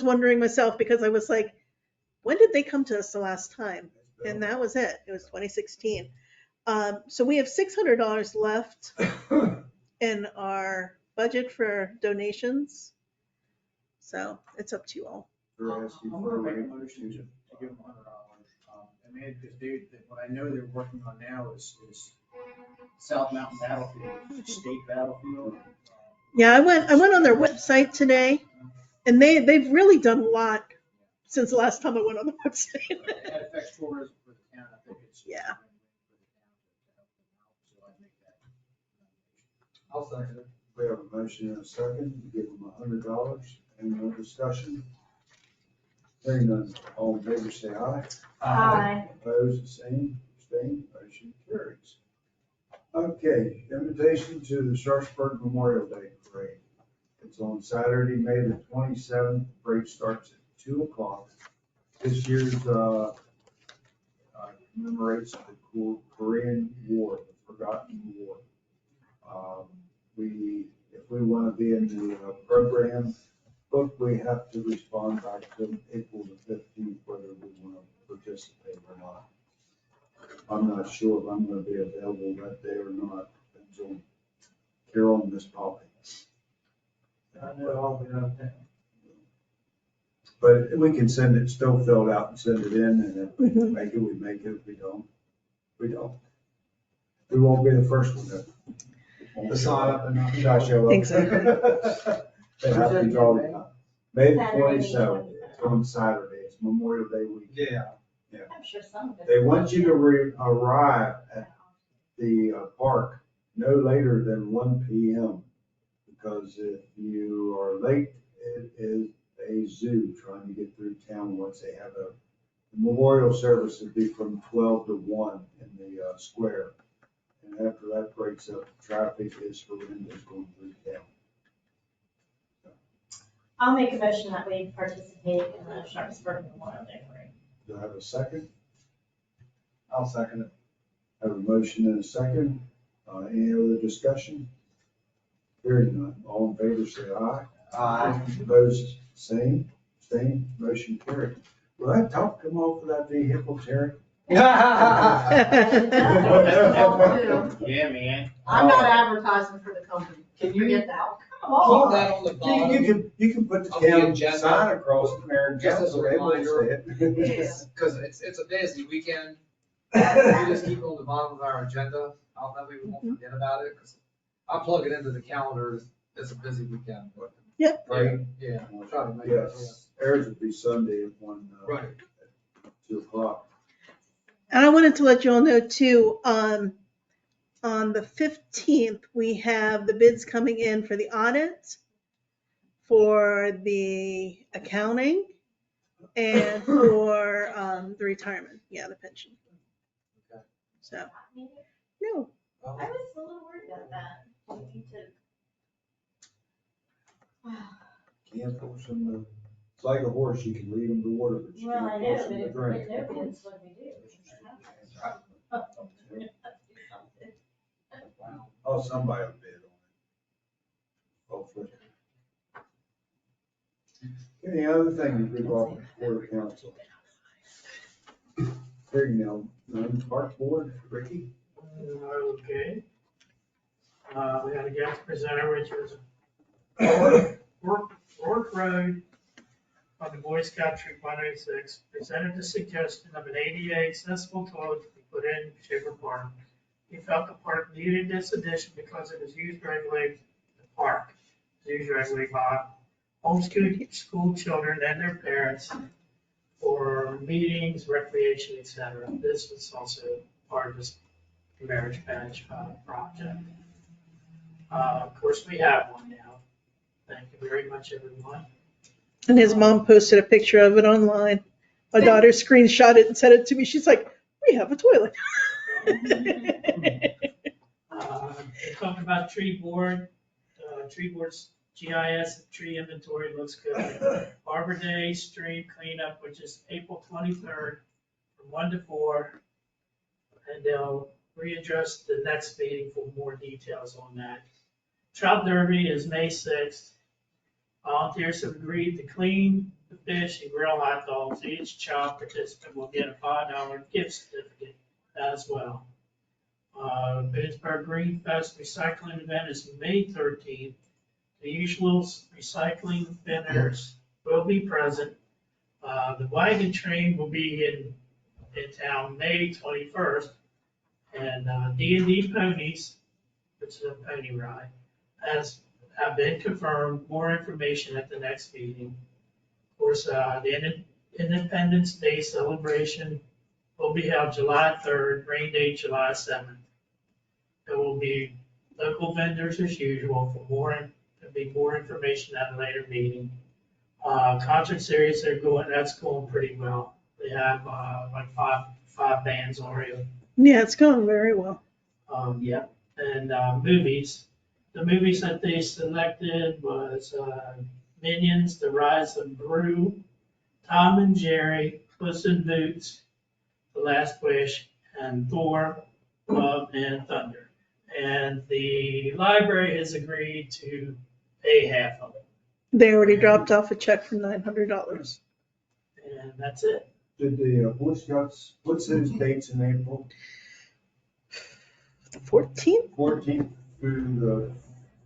Speaker 11: wondering myself because I was like, when did they come to us the last time? And that was it. It was 2016. So we have $600 left in our budget for donations. So it's up to you all.
Speaker 2: They're asking
Speaker 13: I'm
Speaker 2: for
Speaker 13: gonna
Speaker 2: a
Speaker 13: make a motion to give them $100. I mean, because what I know they're working on now is South Mountain Battlefield, state battlefield.
Speaker 11: Yeah, I went on their website today, and they've really done a lot since the last time I went on the website.
Speaker 13: It affects tourism for the town, I think it's.
Speaker 11: Yeah.
Speaker 13: So I make that.
Speaker 8: I'll second it.
Speaker 2: We have a motion and a second, to give them $100. Any more discussion? Hearing none, all in favor, say aye.
Speaker 4: Aye.
Speaker 2: Opposed, the same, abstained, motion carries. Okay, invitation to the Sharpsburg Memorial Day Parade. It's on Saturday, May the 27th. Parade starts at 2 o'clock. This year's commemorates the Korean War, the Forgotten War. If we want to be in the program book, we have to respond back to April the 15th, whether we want to participate or not. I'm not sure if I'm going to be available that day or not. Depends on Carol and Miss Poppy.
Speaker 9: I know I'll be out of town.
Speaker 2: But we can send it, still fill it out and send it in, and if we make it, we make it. If we don't, we don't. We won't be the first one
Speaker 8: To sign up and not
Speaker 2: to show up.
Speaker 11: Exactly.
Speaker 2: They have to go, May the
Speaker 4: Saturday,
Speaker 2: 27th, on Saturday, it's Memorial Day weekend.
Speaker 8: Yeah.
Speaker 4: I'm sure some of it.
Speaker 2: They want you to arrive at the park no later than 1 PM, because if you are late, it is a zoo trying to get through town once they have the memorial service would be from 12 to 1 in the square. And after that breaks up, traffic is horrendous going through town.
Speaker 4: I'll make a motion that we participate in the Sharpsburg Memorial Day Parade.
Speaker 2: Do I have a second?
Speaker 8: I'll second it.
Speaker 2: I have a motion and a second. Any other discussion? Hearing none. All in favor, say aye.
Speaker 8: Aye.
Speaker 2: Opposed, same, motion carried. Will that top come off of that vehicle, Terry?
Speaker 13: Yeah, man.
Speaker 10: I'm not advertising for the company.
Speaker 8: Can you
Speaker 10: Forget that.
Speaker 8: keep that on the bottom?
Speaker 2: You can put the
Speaker 8: Of the
Speaker 2: town
Speaker 8: agenda.
Speaker 2: sign across there and
Speaker 8: Just as a
Speaker 2: so they won't
Speaker 8: reminder.
Speaker 2: see it.
Speaker 8: Because it's a busy weekend. We just keep it on the bottom of our agenda. That way we won't forget about it, because I plug it into the calendar. It's a busy weekend.
Speaker 11: Yep.
Speaker 2: Right.
Speaker 8: Yeah, I'll try to make it.
Speaker 2: Yes, ours would be Sunday at 1,
Speaker 8: Right.
Speaker 2: 2 o'clock.
Speaker 11: And I wanted to let you all know too, on the 15th, we have the bids coming in for the audit for the accounting and for the retirement, the pension.
Speaker 8: Okay.
Speaker 11: So, no,
Speaker 4: I was a little worried about that. We need to-
Speaker 2: Can't force them to, it's like a horse, you can lead them to water, but you
Speaker 4: Well, I
Speaker 2: can't
Speaker 4: know,
Speaker 2: force
Speaker 4: but
Speaker 2: them to
Speaker 4: if
Speaker 2: drink.
Speaker 4: nobody's what we do.
Speaker 2: Oh, somebody will bid on it. Hopefully. Any other thing we brought before the council? Hearing now, park board, Ricky?
Speaker 12: Okay. We had a guest presenter, which was Rourke Road on the Boy Scout Troop 106, presented the suggestion of an ADA accessible toilet to be put in Shaver Park. He felt the park needed this addition because it is used regularly, the park is used regularly by homeschool children and their parents for meetings, recreation, etc. This was also part of this marriage bench project. Of course, we have one now. Thank you very much, everyone.
Speaker 11: and his mom posted a picture of it online. My daughter screenshot it and sent it to me. She's like, we have a toilet.
Speaker 12: We're talking about tree board. Tree board's GIS tree inventory looks good. Arbor Day stream cleanup, which is April 23rd from 1 to 4. And they'll readdress the next meeting for more details on that. Trout Derby is May 6th. Volunteers have agreed to clean the fish and grill hot dogs. Each child participant will get a $5 gift certificate as well. Pittsburgh Green Fest recycling event is May 13th. The usual recycling vendors will be present. The wagon train will be in town May 21st. And D&D Ponies, which is a pony ride, have been confirmed. More information at the next meeting. Of course, the Independence Day celebration will be held July 3rd, rain date July 7th. There will be local vendors as usual. There'll be more information at a later meeting. Concert series that's going pretty well. They have like five bands already.
Speaker 11: Yeah, it's going very well.
Speaker 12: Yeah, and movies. The movies that they selected was Minions: The Rise of Gru, Tom and Jerry, Puss in Boots, The Last Wish, and Thor: Love and Thunder. And the library has agreed to pay half of it.
Speaker 11: They already dropped off a check for $900.
Speaker 12: And that's it.
Speaker 2: Did the Boy Scouts, what's those dates in April?
Speaker 11: 14th?
Speaker 2: 14th through the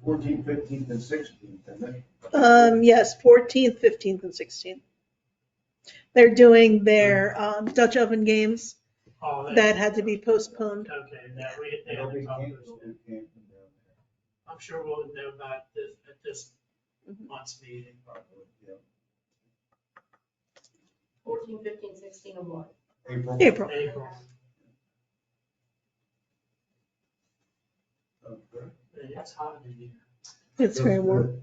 Speaker 2: 14th, 15th, and 16th, isn't it?
Speaker 11: Yes, 14th, 15th, and 16th. They're doing their Dutch oven games
Speaker 12: Oh,
Speaker 11: that had to be postponed.
Speaker 12: Okay, now they
Speaker 2: They'll be
Speaker 12: haven't talked to
Speaker 2: camping,
Speaker 12: us.
Speaker 2: they're camping down
Speaker 12: I'm sure we'll know about this at this month's meeting.
Speaker 2: there, probably, yeah.
Speaker 10: 14, 15, 16, and what?
Speaker 2: April.
Speaker 11: April.
Speaker 12: April.
Speaker 2: Okay.
Speaker 12: It's hot in here.
Speaker 11: It's very warm.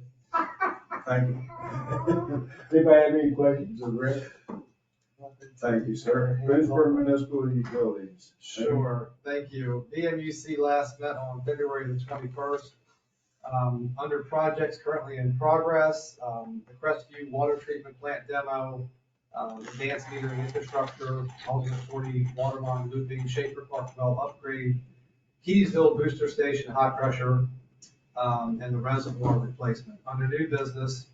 Speaker 2: Thank you. Anybody have any questions of Rick? Thank you, sir. Boothburn Municipal Utilities.
Speaker 8: Sure, thank you. BMUC last met on February the 21st. Under projects currently in progress, the Crestview Water Treatment Plant demo, advanced metering infrastructure, alternate 40 water line looping, Schaefer Park well upgrade, Keysville booster station high pressure, and the reservoir replacement. Under new business,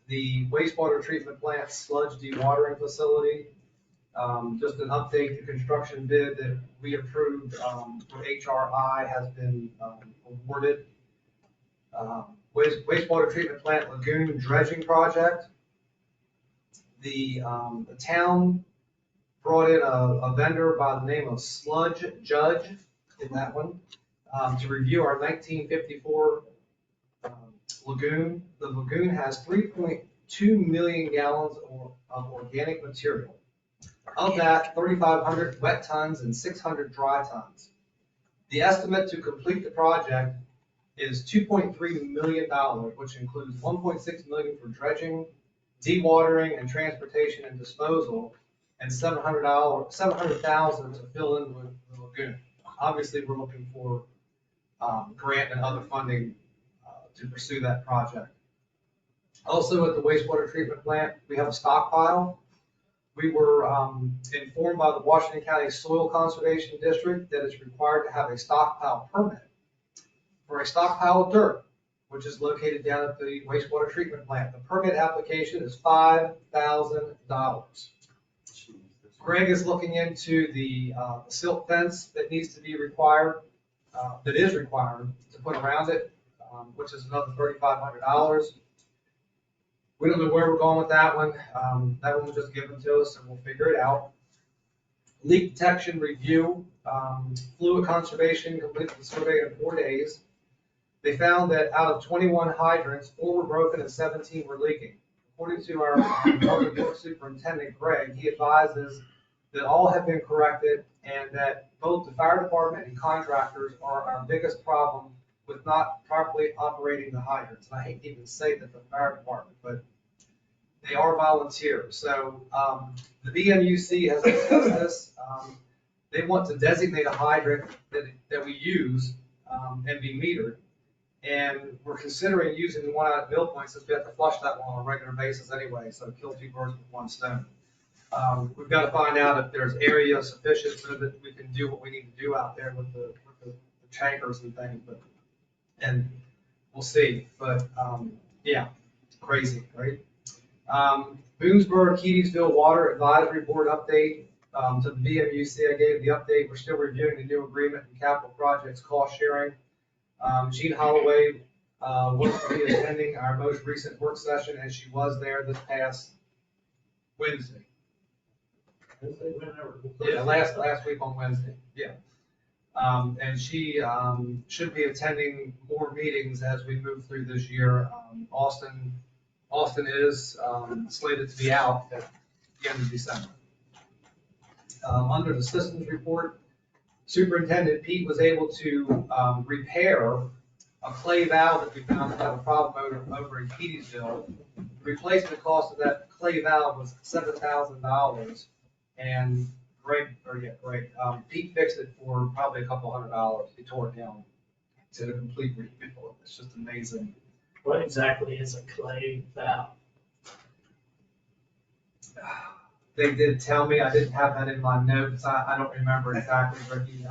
Speaker 8: the wastewater treatment plant sludge dewatering facility. Just an update, the construction bid that we approved for HRI has been awarded. Wastewater treatment plant lagoon dredging project. The town brought in a vendor by the name of Sludge Judge, in that one, to review our 1954 lagoon. The lagoon has 3.2 million gallons of organic material. Of that, 3,500 wet tons and 600 dry tons. The estimate to complete the project is $2.3 million, which includes $1.6 million for dredging, dewatering, and transportation and disposal, and $700,000 to fill in the lagoon. Obviously, we're looking for grant and other funding to pursue that project. Also, at the wastewater treatment plant, we have a stockpile. We were informed by the Washington County Soil Conservation District that it's required to have a stockpile permit for a stockpile of dirt, which is located down at the wastewater treatment plant. The permit application is $5,000. Greg is looking into the silt fence that needs to be required, that is required to put around it, which is another $3,500. We don't know where we're going with that one. That one was just given to us, and we'll figure it out. Leak detection review, fluid conservation completed the survey in 4 days. They found that out of 21 hydrants, 4 were broken and 17 were leaking. According to our public works superintendent, Greg, he advises that all have been corrected and that both the fire department and contractors are our biggest problem with not properly operating the hydrants. And I hate to even say that the fire department, but they are volunteers. So the BMUC has discussed this. They want to designate a hydrant that we use and be metered. And we're considering using the one out at Mill Point since we have to flush that one on a regular basis anyway, so kill 2 birds with 1 stone. We've got to find out if there's area sufficient so that we can do what we need to do out there with the tankers and things, and we'll see. But yeah, crazy, right? Boonsboro Keedysville Water Advisory Board update to the BMUC. I gave the update. We're still reviewing the new agreement and capital projects cost sharing. Jean Holloway was to be attending our most recent work session, and she was there this past Wednesday. Yeah, last week on Wednesday, yeah. And she should be attending more meetings as we move through this year. Austin is slated to be out at the end of December. Under the systems report, Superintendent Pete was able to repair a clay valve that we found to have a problem over in Keedysville. The replacement cost of that clay valve was $7,000, and Pete fixed it for probably a couple $100. He tore it down to a complete rebuild. It's just amazing.
Speaker 12: What exactly is a clay valve?
Speaker 8: They did tell me, I didn't have that in my notes, I don't remember exactly, Ricky.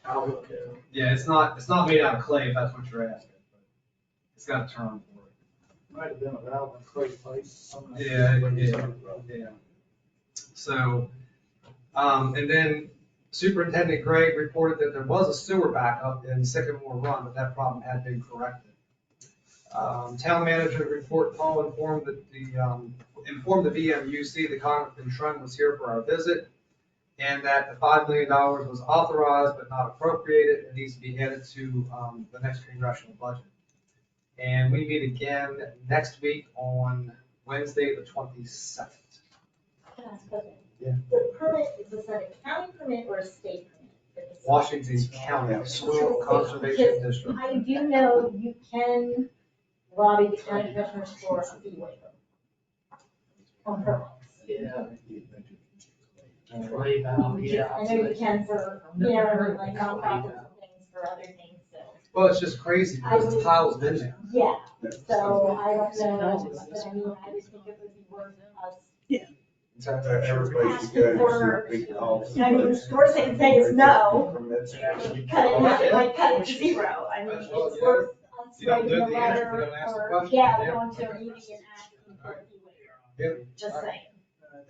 Speaker 12: I'll look at it.
Speaker 8: Yeah, it's not made out of clay, if that's what you're asking, but it's got a term for it.
Speaker 9: Might have been a valve in clay place.
Speaker 8: Yeah. So, and then Superintendent Gregg reported that there was a sewer backup in Sycamore Run, but that problem had been corrected. Town manager report, Paul informed the BMUC that Congressman Trent was here for our visit, and that the $5 million was authorized but not appropriated. It needs to be added to the next congressional budget. And we meet again next week on Wednesday, the 22nd.
Speaker 4: Can I ask a question?
Speaker 8: Yeah.
Speaker 4: The permit, was that a county permit or a state permit?
Speaker 8: Washington County Soil Conservation District.
Speaker 4: I do know you can lobby the county commissioners for a fee waiver on permits.
Speaker 12: Yeah. Clay valve, yeah.
Speaker 4: I know you can for, like nonprofits and things for other things, so.
Speaker 8: Well, it's just crazy because the tile's been there.
Speaker 4: Yeah, so I don't know, but I mean, I just think it would be worth us.
Speaker 2: Everybody's good.
Speaker 4: I mean, of course, they can say is no, cut it, like cut it to zero. I mean, it's worth us
Speaker 8: You don't
Speaker 4: writing
Speaker 8: know
Speaker 4: a
Speaker 8: the answer,
Speaker 4: letter
Speaker 8: you don't ask the
Speaker 4: or,
Speaker 8: question.
Speaker 4: yeah,
Speaker 8: Yeah.
Speaker 4: going to a meeting and asking for a fee waiver.
Speaker 8: Yeah.
Speaker 4: Just saying.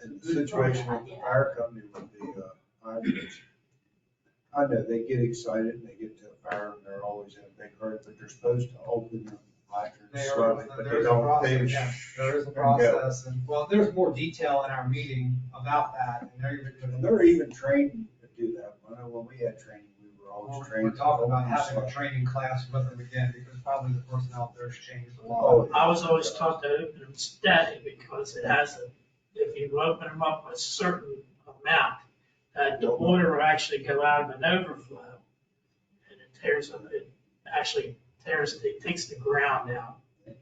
Speaker 2: And the situation with the fire company with the hydrants, I know they get excited and they get to a fire and they're always in a big hurry, but they're supposed to open the hydrants slowly, but they
Speaker 8: There's a
Speaker 2: don't.
Speaker 8: process, yeah, there is a process, and, well, there's more detail in our meeting about that, and
Speaker 2: And they're even trained to do that. I know when we had training, we were always
Speaker 8: we're
Speaker 2: trained.
Speaker 8: talking about having a training class with them again, because probably the personnel there has changed a lot.
Speaker 2: Oh,
Speaker 12: I was always taught to open them steady because it has a, if you open them up a certain amount, the water will actually go out of an overflow and it tears them, it actually tears, it takes the ground down.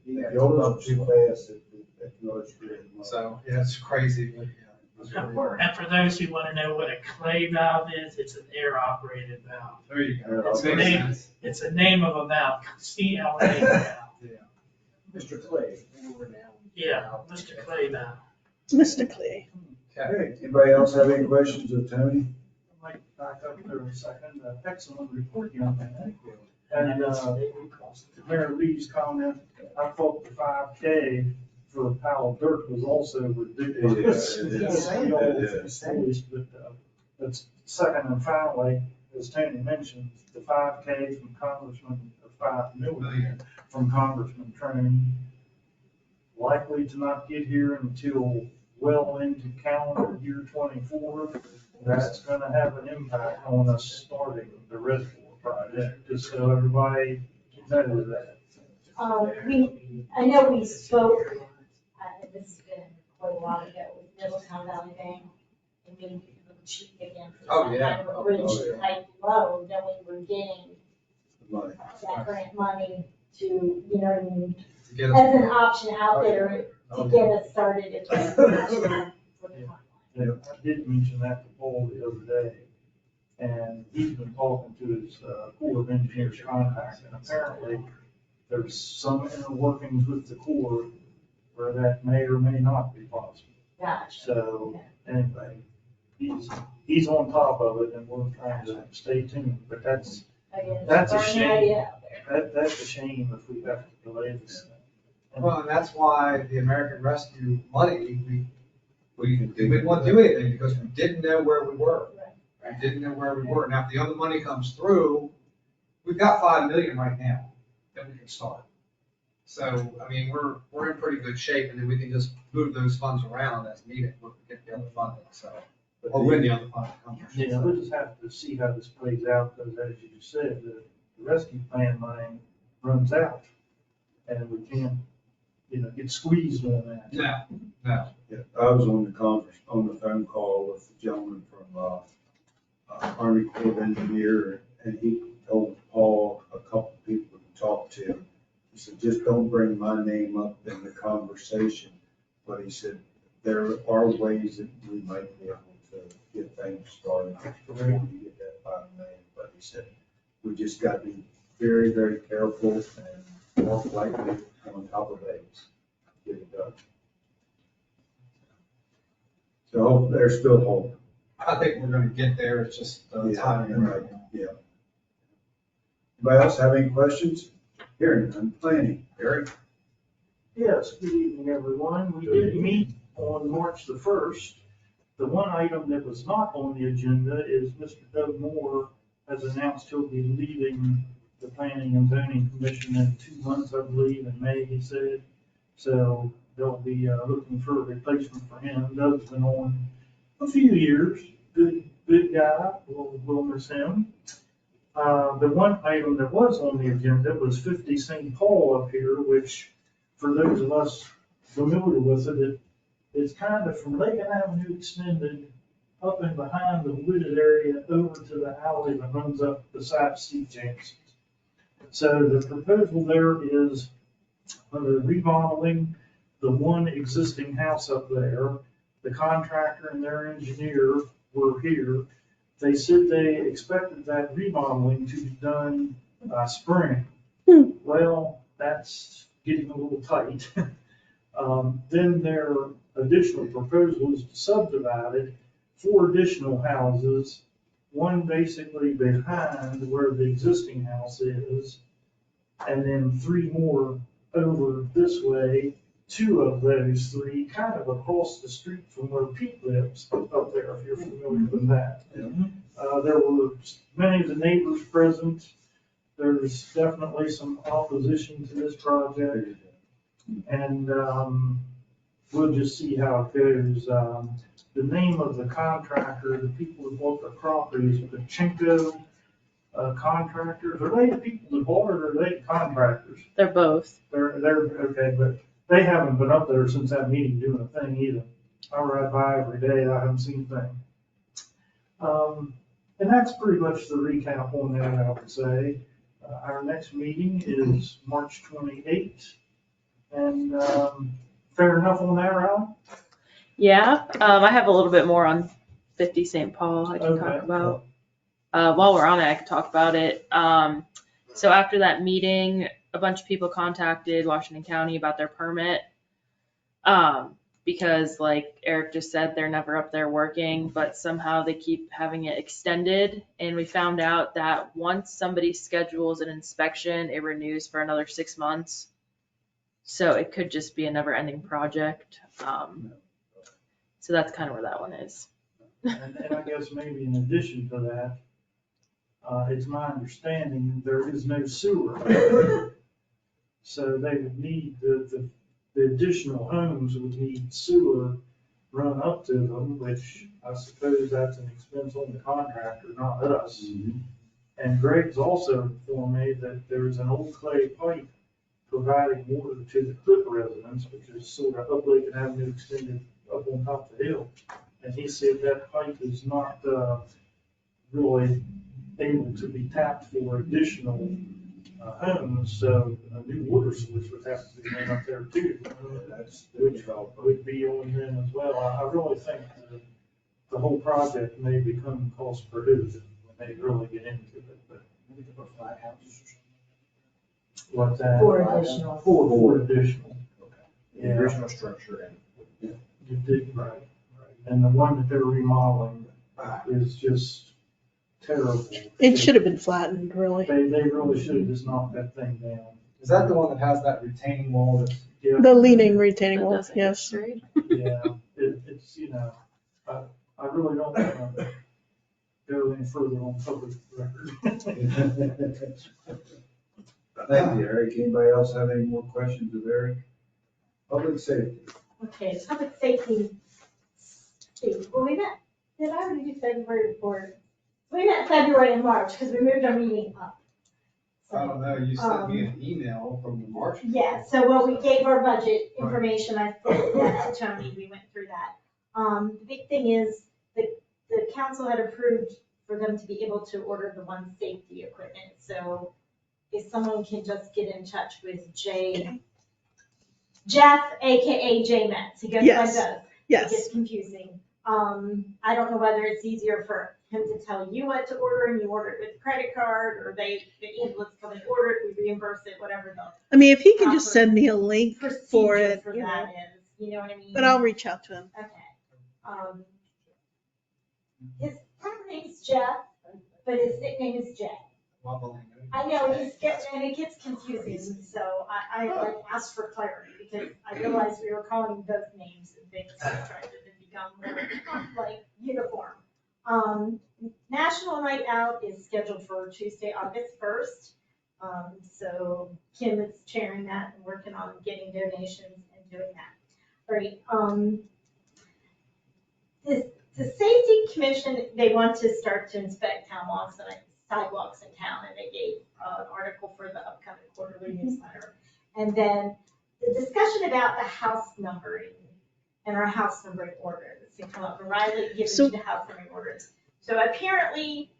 Speaker 2: You open up too fast, it goes through.
Speaker 8: So, yeah, it's crazy, but yeah. it's really hard.
Speaker 12: And for those who want to know what a clay valve is, it's an air operated valve.
Speaker 8: There you go.
Speaker 12: It's the
Speaker 8: Makes
Speaker 12: name,
Speaker 8: sense.
Speaker 12: it's the name of a valve, CLA valve.
Speaker 13: Mr. Clay, over now.
Speaker 12: Yeah, Mr. Clay valve.
Speaker 11: Mr. Clay.
Speaker 2: Okay, anybody else have any questions of Tony?
Speaker 9: I'd like to back up there a second. Excellent report, young man. And to Mayor Lee's comment, I thought the 5K for Powell Dirt was also ridiculous.
Speaker 2: It is.
Speaker 9: You know,
Speaker 2: It is.
Speaker 9: foolish, but that's second and finally, as Tony mentioned, the 5K from Congressman, or 5 million from Congressman Trone, likely to not get here until well into calendar year 24. That's gonna have an impact on us starting the reservoir project, just so everybody knows that.
Speaker 4: I know we spoke, this has been quite a while ago, with Middletown Valley Bank, and maybe we could cheap again for
Speaker 8: Oh,
Speaker 4: some
Speaker 8: yeah.
Speaker 4: kind of a bridge type loan, knowing we're getting
Speaker 2: Money.
Speaker 4: that grant money to, you know, what I mean,
Speaker 8: To get us-
Speaker 4: as an option out there to get us started if we actually for the timeline.
Speaker 9: And I did mention that to Paul the other day, and he's been talking to his Corps of Engineers contact, and apparently there's some inner workings with the Corps where that may or may not be possible.
Speaker 4: Gotcha.
Speaker 9: So, anyway, he's on top of it, and we're trying to stay tuned, but that's
Speaker 4: Again,
Speaker 9: That's a
Speaker 4: throwing the
Speaker 9: shame.
Speaker 4: idea out there.
Speaker 9: that's a shame if we have to delay this thing.
Speaker 8: Well, and that's why the American Rescue money, we didn't want to do anything because we didn't know where we were. We didn't know where we were. Now, if the other money comes through, we've got 5 million right now that we can start. So, I mean, we're in pretty good shape, and then we can just move those funds around as needed when we get the other funding, so. Or when the other funding comes. I should
Speaker 9: Yeah,
Speaker 8: say.
Speaker 9: we'll just have to see how this plays out, because as you said, the rescue plan money runs out, and we can't, get squeezed on that.
Speaker 8: No.
Speaker 2: Yeah, I was on the phone call with the gentleman from, Army Corps of Engineer, and he told Paul a couple of people to talk to. He said, just don't bring my name up in the conversation, but he said, there are ways that we might be able to get things started before we get that 5 million, but he said, we just got to be very, very careful and more likely on top of things, get it done. So there's still hope.
Speaker 8: I think we're gonna get there, it's just timing right now.
Speaker 2: Yeah. Anybody else have any questions? Hearing none, planning, Eric?
Speaker 9: Yes, good evening, everyone. We did meet on March the 1st. The one item that was not on the agenda is Mr. Doug Moore has announced he'll be leaving the Planning and Zoning Commission in 2 months, I believe, in May, he said. So they'll be looking for a replacement for him. Doug's been on a few years, good guy, we'll miss him. The one item that was on the agenda was 50 St. Paul up here, which for those of us familiar with it, it's kind of from Lincoln Avenue extended up and behind the wooded area over to the alley that runs up beside Steve Jackson's. So the proposal there is remodeling the one existing house up there. The contractor and their engineer were here. They said they expected that remodeling to be done by spring. Well, that's getting a little tight. Then their additional proposal is to subdivide it 4 additional houses, one basically behind where the existing house is, and then 3 more over this way, 2 of those 3 kind of across the street from where Pete lives up there, if you're familiar with that. There were many of the neighbors present. There's definitely some opposition to this project, and we'll just see how it goes. The name of the contractor, the people who bought the property, is Pachinko Contractors. Are they the people that bought it, or are they contractors?
Speaker 5: They're both.
Speaker 9: They're okay, but they haven't been up there since that meeting doing a thing either. I ride by every day, I haven't seen a thing. And that's pretty much the recap on that, I would say. Our next meeting is March 28th. And fair enough on that, Ron?
Speaker 5: Yeah, I have a little bit more on 50 St. Paul I can
Speaker 9: Okay.
Speaker 5: talk about. While we're on it, I can talk about it. So after that meeting, a bunch of people contacted Washington County about their permit. Because like Eric just said, they're never up there working, but somehow they keep having it extended. And we found out that once somebody schedules an inspection, it renews for another 6 months. So it could just be a never ending project. So that's kind of where that one is.
Speaker 9: And I guess maybe in addition to that, it's my understanding there is no sewer. So they would need, the additional homes would need sewer run up to them, which I suppose that's an expense on the contractor, not us. And Greg's also informed me that there's an old clay pipe providing water to the Cook residence, which is sort of up Lincoln Avenue extended up on top of the hill. And he said that pipe is not really able to be tapped for additional homes, so a new water source would have to be run up there too. Which would be on them as well. I really think the whole project may become cost prohibitive when they really get into it, but.
Speaker 13: Maybe they put 5 houses or something.
Speaker 9: What's that?
Speaker 10: 4 additional.
Speaker 9: Four additional.
Speaker 13: The original structure and.
Speaker 9: You did, right. And the one that they're remodeling is just terrible.
Speaker 11: It should have been flattened, really.
Speaker 9: They really should have just knocked that thing down.
Speaker 8: Is that the one that has that retaining wall that's?
Speaker 9: Yeah.
Speaker 11: The leaning retaining
Speaker 5: That
Speaker 11: wall,
Speaker 5: doesn't get
Speaker 11: yes.
Speaker 5: straight.
Speaker 9: Yeah, it's, I really don't want to go any further on public record.
Speaker 2: Thank you, Eric. Anybody else have any more questions of Eric? Public safety.
Speaker 4: Okay, public safety. Well, we met, did I already do February report? We met February and March because we moved our meeting up.
Speaker 8: I don't know, you sent me an email from the March.
Speaker 4: Yeah, so when we gave our budget information, I sent that to Tony, we went through that. The big thing is, the council had approved for them to be able to order the one safety equipment. So if someone can just get in touch with Jeff, AKA J-Metz, he goes by
Speaker 11: Yes.
Speaker 4: Doug. It
Speaker 11: Yes.
Speaker 4: gets confusing. I don't know whether it's easier for him to tell you what to order and you order it with a credit card, or the ambulance come and order it, we reimburse it, whatever the
Speaker 11: I mean, if he can just send me a link for
Speaker 4: procedure
Speaker 11: it,
Speaker 4: for
Speaker 11: you know,
Speaker 4: that is, you know what I mean?
Speaker 11: but I'll reach out to him.
Speaker 4: Okay. His proper name's Jeff, but his nickname is Jay. I know, and it gets confusing, so I like asked for clarity, because I realized we were calling him both names and things, so I tried to become more like uniform. National Night Out is scheduled for Tuesday, August 1st. So Kim is chairing that and working on getting donations and doing that. All right. The Safety Commission, they want to start to inspect town walks and sidewalks in town, and they gave an article for the upcoming quarterly newsletter. And then the discussion about the house numbering and our house numbering orders to come up. And Riley gives you the house numbering orders. So apparently,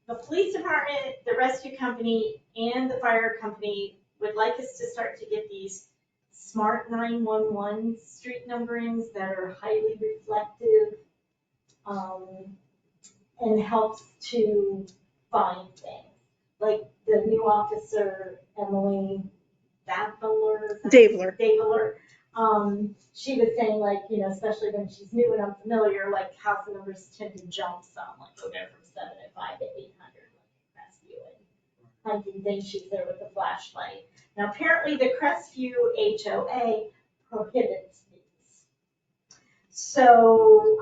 Speaker 4: the police department, the rescue company, and the fire company would like us to start to get these smart 911 street numberings that are highly reflective, and helps to find things. Like the new officer, Emily Davler. She was saying, like, you know, especially when she's new and unfamiliar, like house numbers tend to jump some, like go down from 705 to 800, like Crestview, and hunting things, she's there with a flashlight. Now, apparently the Crestview HOA prohibits these. So,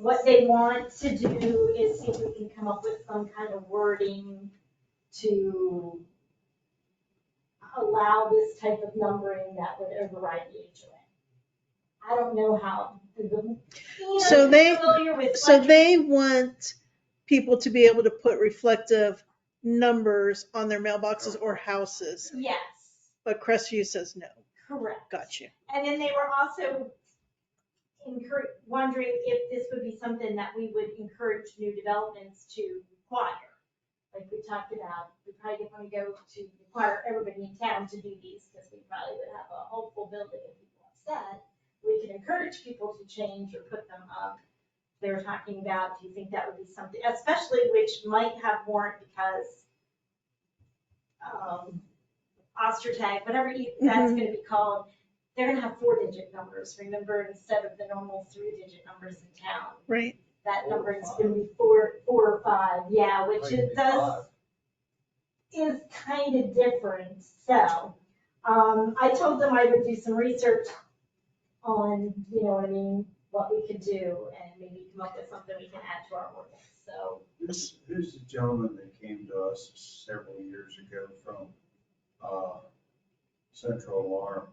Speaker 4: what they want to do is see if we can come up with some kind of wording to allow this type of numbering that would override the HOA. I don't know how.
Speaker 11: So they want people to be able to put reflective numbers on their mailboxes or houses.
Speaker 4: Yes.
Speaker 11: But Crestview says no.
Speaker 4: Correct.
Speaker 11: Got you.
Speaker 4: And then they were also wondering if this would be something that we would encourage new developments to require. like we talked about, we probably didn't want to go to require everybody in town to do these, because we probably would have a whole full building of people upset. We can encourage people to change or put them up. They were talking about, do you think that would be something, especially which might have warrant because Ostertag, whatever that's gonna be called, they're gonna have 4-digit numbers, remember, instead of the normal 3-digit numbers in town.
Speaker 11: Right.
Speaker 4: That number is gonna be 4 or 5, yeah, which it does, is kind of different, so. I told them I would do some research on, you know what I mean, what we could do, and maybe come up with something we can add to our ordinance, so.
Speaker 2: Who's the gentleman that came to us several years ago from Central Alarm?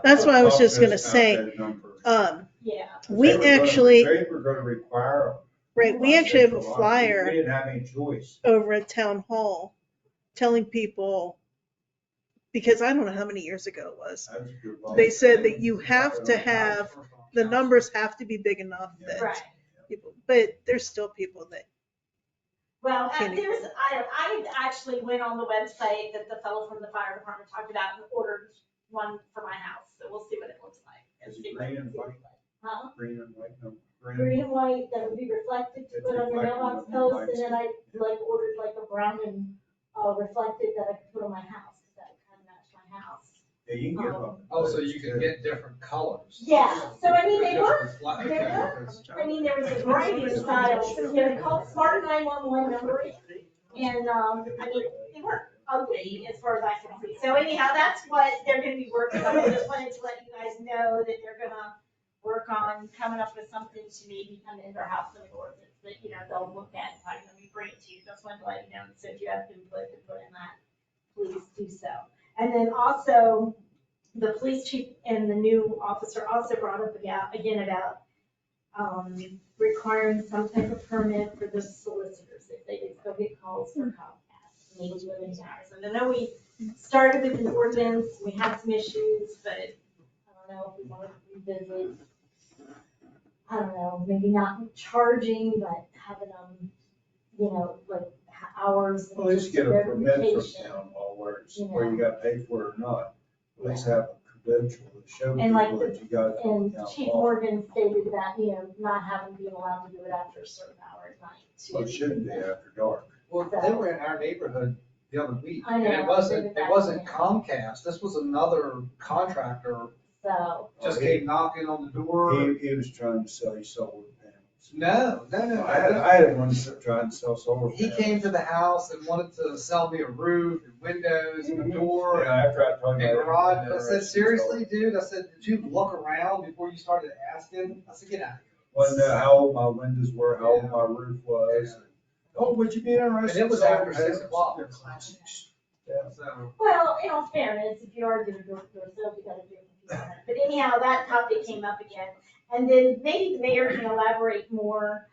Speaker 11: That's what I was just gonna
Speaker 2: Talked to us
Speaker 11: say.
Speaker 2: about that number.
Speaker 4: Yeah.
Speaker 11: We
Speaker 2: They were gonna-
Speaker 11: actually,
Speaker 2: They were gonna require them.
Speaker 11: right, we actually have a
Speaker 2: Central Alarm.
Speaker 11: flyer
Speaker 2: We didn't have any choice.
Speaker 11: over at Town Hall telling people, because I don't know how many years ago it was,
Speaker 2: That was a good one.
Speaker 11: they said that you have to have, the numbers have to be big enough that
Speaker 4: Right.
Speaker 11: people, but there's still people that,
Speaker 4: Well,
Speaker 11: Can't
Speaker 4: there's, I actually went on the website that the fellow from the fire department talked about and ordered one for my house, so we'll see what it looks like. and
Speaker 2: Is it
Speaker 4: see what
Speaker 2: green
Speaker 4: it
Speaker 2: and
Speaker 4: feels
Speaker 2: white?
Speaker 4: like. Huh?
Speaker 2: Green and white, no,
Speaker 4: Green and white, that would be reflective to
Speaker 2: It's
Speaker 4: put on your
Speaker 2: reflective
Speaker 4: mailbox
Speaker 2: of your
Speaker 4: post, and then I
Speaker 2: lights.
Speaker 4: like ordered like a brown and reflective that I could put on my house, because that would kind of match my house.
Speaker 2: Yeah, you can get them.
Speaker 8: Oh, so you can get different colors.
Speaker 4: Yeah, so I mean, they
Speaker 8: Just
Speaker 4: work,
Speaker 8: reflect-
Speaker 4: they
Speaker 8: okay.
Speaker 4: work, I mean, there was a variety of styles, you know, called Smart 911 numbering, and, I mean, they weren't ugly as far as I can see. So anyhow, that's what they're gonna be working on, I just wanted to let you guys know that they're gonna work on coming up with something to maybe come into our house and ordinance, that, you know, they'll look at and probably let me bring it to you, just wanted to let you know, so if you have input to put in that, please do so. And then also, the police chief and the new officer also brought up again about requiring some type of permit for the solicitors, if they go get calls for Comcast, maybe limiting hours. And I know we started with an ordinance, we had some issues, but I don't know if we want to revisit, I don't know, maybe not charging, but having them, you know, like hours. and
Speaker 2: Well, let's
Speaker 4: just
Speaker 2: get a permit from
Speaker 4: verification.
Speaker 2: town hall where it's,
Speaker 4: You
Speaker 2: where you
Speaker 4: know.
Speaker 2: got paid for it or not. At least have a credential to show
Speaker 4: And like
Speaker 2: people that you got it from
Speaker 4: And
Speaker 2: town
Speaker 4: Chief
Speaker 2: hall.
Speaker 4: Morgan stated that, you know, not having, being allowed to do it after a certain hour at night
Speaker 2: Well, it
Speaker 4: too.
Speaker 2: shouldn't be after dark.
Speaker 8: Well, they were in our neighborhood the other week,
Speaker 4: I
Speaker 8: and
Speaker 4: know,
Speaker 8: it wasn't
Speaker 4: they did that.
Speaker 8: Comcast, this was another contractor,
Speaker 4: So,
Speaker 8: just came knocking on the door.
Speaker 2: He was trying to sell you solar panels.
Speaker 8: No.
Speaker 2: I had one trying to sell solar
Speaker 8: He
Speaker 2: panels.
Speaker 8: came to the house and wanted to sell me a roof and windows and a door
Speaker 2: Yeah, after I told
Speaker 8: and
Speaker 2: you.
Speaker 8: a garage. I said,
Speaker 2: interested in
Speaker 8: seriously,
Speaker 2: solar.
Speaker 8: dude? I said, did you look around before you started asking? I said, get out of here.
Speaker 2: Wanted to know how old my windows were, how old my roof was. Oh, would you be interested?
Speaker 8: And it was
Speaker 2: in
Speaker 8: after
Speaker 2: solar
Speaker 8: 6 o'clock.
Speaker 2: panels? Yeah.
Speaker 8: So,
Speaker 4: well, in all fairness, if you are doing door-to-door sales, you gotta do it. But anyhow, that topic came up again. And then maybe the mayor can elaborate more,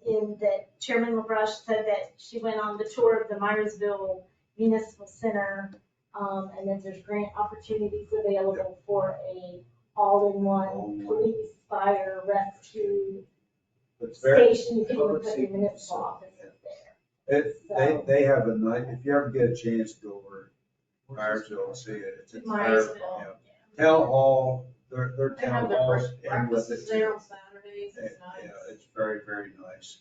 Speaker 4: in that Chairman LaBrush said that she went on the tour of the Myersville Municipal Center, and that there's grant opportunities available for a all-in-one police, fire, rescue
Speaker 2: It's very,
Speaker 4: station. You can even
Speaker 2: public
Speaker 4: put
Speaker 2: safety
Speaker 4: your municipal
Speaker 2: facility,
Speaker 4: offices there.
Speaker 2: they have a night, if you ever get a chance to go over to Myersville and see it, it's.
Speaker 4: Myersville.
Speaker 2: Yeah. Town hall, their
Speaker 10: They have
Speaker 2: town
Speaker 10: their
Speaker 2: halls and with
Speaker 10: breakfasts
Speaker 2: it.
Speaker 10: there on Saturdays, it's
Speaker 2: Yeah,
Speaker 10: nice.
Speaker 2: it's very, very nice.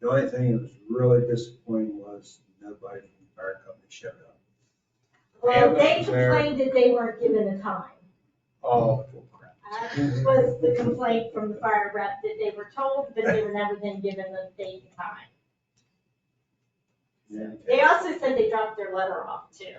Speaker 2: The only thing that was really disappointing was nobody from the fire company showed up.
Speaker 4: Well, they
Speaker 2: Ambulance there.
Speaker 4: complained that they weren't given a time.
Speaker 2: Oh, crap.
Speaker 4: That was the complaint from the fire rep, that they were told, but they were never then given the date and time.
Speaker 2: Yeah.
Speaker 4: They also said they dropped their letter off too,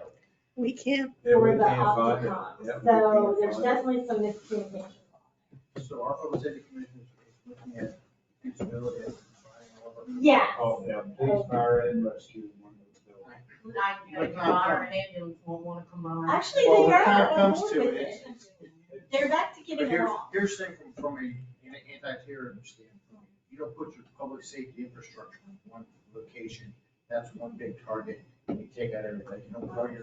Speaker 11: we can't,
Speaker 2: Yeah, we
Speaker 4: for the
Speaker 2: can't find it.
Speaker 4: Opticom.
Speaker 2: Yep, we
Speaker 4: So
Speaker 2: can't
Speaker 4: there's
Speaker 2: find it.
Speaker 4: definitely some miscommunication.
Speaker 13: So our public safety commission is looking at feasibility of buying all of our.
Speaker 4: Yes.
Speaker 2: Oh, yeah, police, fire, and rescue. One of those buildings.
Speaker 10: Fire and ambulance won't wanna combine.
Speaker 4: Actually,
Speaker 13: Well,
Speaker 4: they
Speaker 13: when it
Speaker 4: are on
Speaker 13: comes
Speaker 4: board
Speaker 13: to
Speaker 4: with
Speaker 13: it,
Speaker 4: it. They're back to
Speaker 13: But
Speaker 4: getting
Speaker 13: here's,
Speaker 4: along.
Speaker 13: here's the thing from an anti-terrorism standpoint, you don't put your public safety infrastructure in one location, that's one big target, and you take out everything, you don't put all your,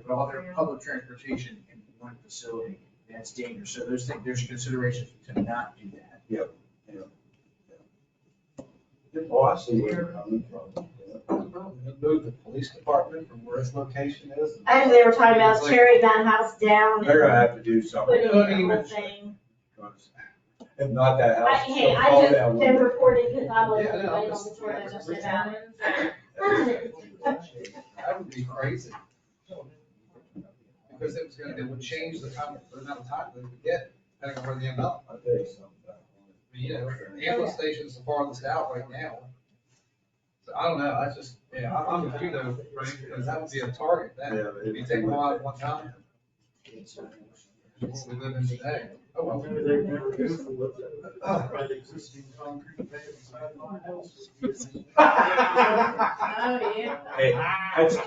Speaker 13: put all their public transportation in one facility, that's dangerous, so there's considerations to not do that.
Speaker 2: Yep, yeah. Oh, I see where you're coming from.
Speaker 8: Move the police department from where its location is.
Speaker 4: And they were talking about tearing that house down.
Speaker 2: They're gonna have to do something.
Speaker 4: Putting in the whole thing.
Speaker 2: If not that house.
Speaker 4: Hey,
Speaker 2: it'll
Speaker 4: I
Speaker 2: fall
Speaker 4: just
Speaker 2: down one
Speaker 4: been
Speaker 2: day.
Speaker 4: reporting because I wasn't
Speaker 8: Yeah, no,
Speaker 4: right on
Speaker 8: just-
Speaker 4: the tour, I just said
Speaker 8: That would be crazy. Because it would change the time, the amount of time they would get, depending on where they end up.
Speaker 2: I'll tell you something.
Speaker 8: I mean, you know, the ambulance station's the farthest out right now. So I don't know, I just, yeah, I'm with you though, right, because that would be a target, then.
Speaker 2: Yeah,
Speaker 8: If you take them all out at one time. What we live in today. Oh, well.
Speaker 9: Maybe they've never used for what right existing concrete pad inside my house.
Speaker 4: Oh, yeah.
Speaker 2: Hey, that's
Speaker 4: It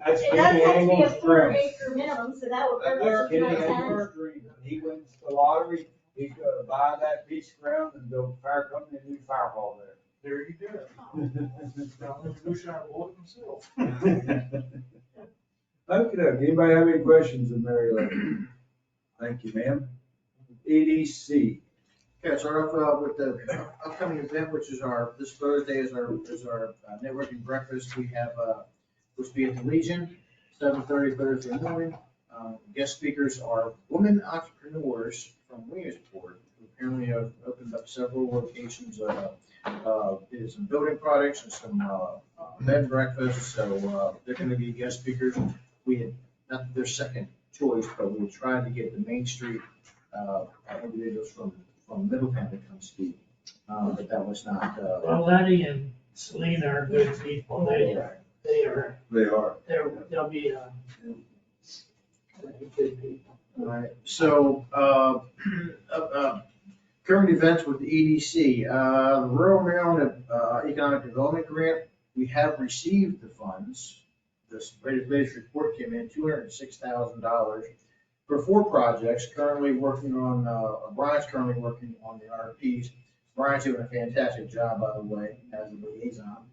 Speaker 4: does
Speaker 2: Kenny
Speaker 4: have to be a
Speaker 2: Engel's
Speaker 4: 4
Speaker 2: dream.
Speaker 4: acre minimum, so that would work.
Speaker 2: That's
Speaker 4: with
Speaker 2: Kenny
Speaker 4: my tenant.
Speaker 2: Engel's dream. He wins the lottery, he's gonna buy that piece of ground and build a fire company and do fire hall there.
Speaker 9: There you go. Now, wish I bought it myself.
Speaker 2: Okay, anybody have any questions of Mary Lou? Thank you, ma'am. EDC.
Speaker 13: Okay, start off with the upcoming event, which is this Thursday is our networking breakfast. We have, supposed to be at the Legion, 7:30 Thursday morning. Guest speakers are women entrepreneurs from Williamsport, who apparently have opened up several locations, did some building products and some, bed and breakfast, so, they're gonna be guest speakers. We had, not their second choice, but we were trying to get the Main Street, individuals from Middletown to come speak, but that was not,
Speaker 12: Well, Letty and Selena are good people. They are,
Speaker 2: They are.
Speaker 12: they'll be, good people.
Speaker 13: Right, so, current events with the EDC, the Rural Maryland Economic Development Grant, we have received the funds. This latest report came in, $206,000 for 4 projects, currently working on, Brian's currently working on the RFPs. Brian's doing a fantastic job, by the way, as a liaison.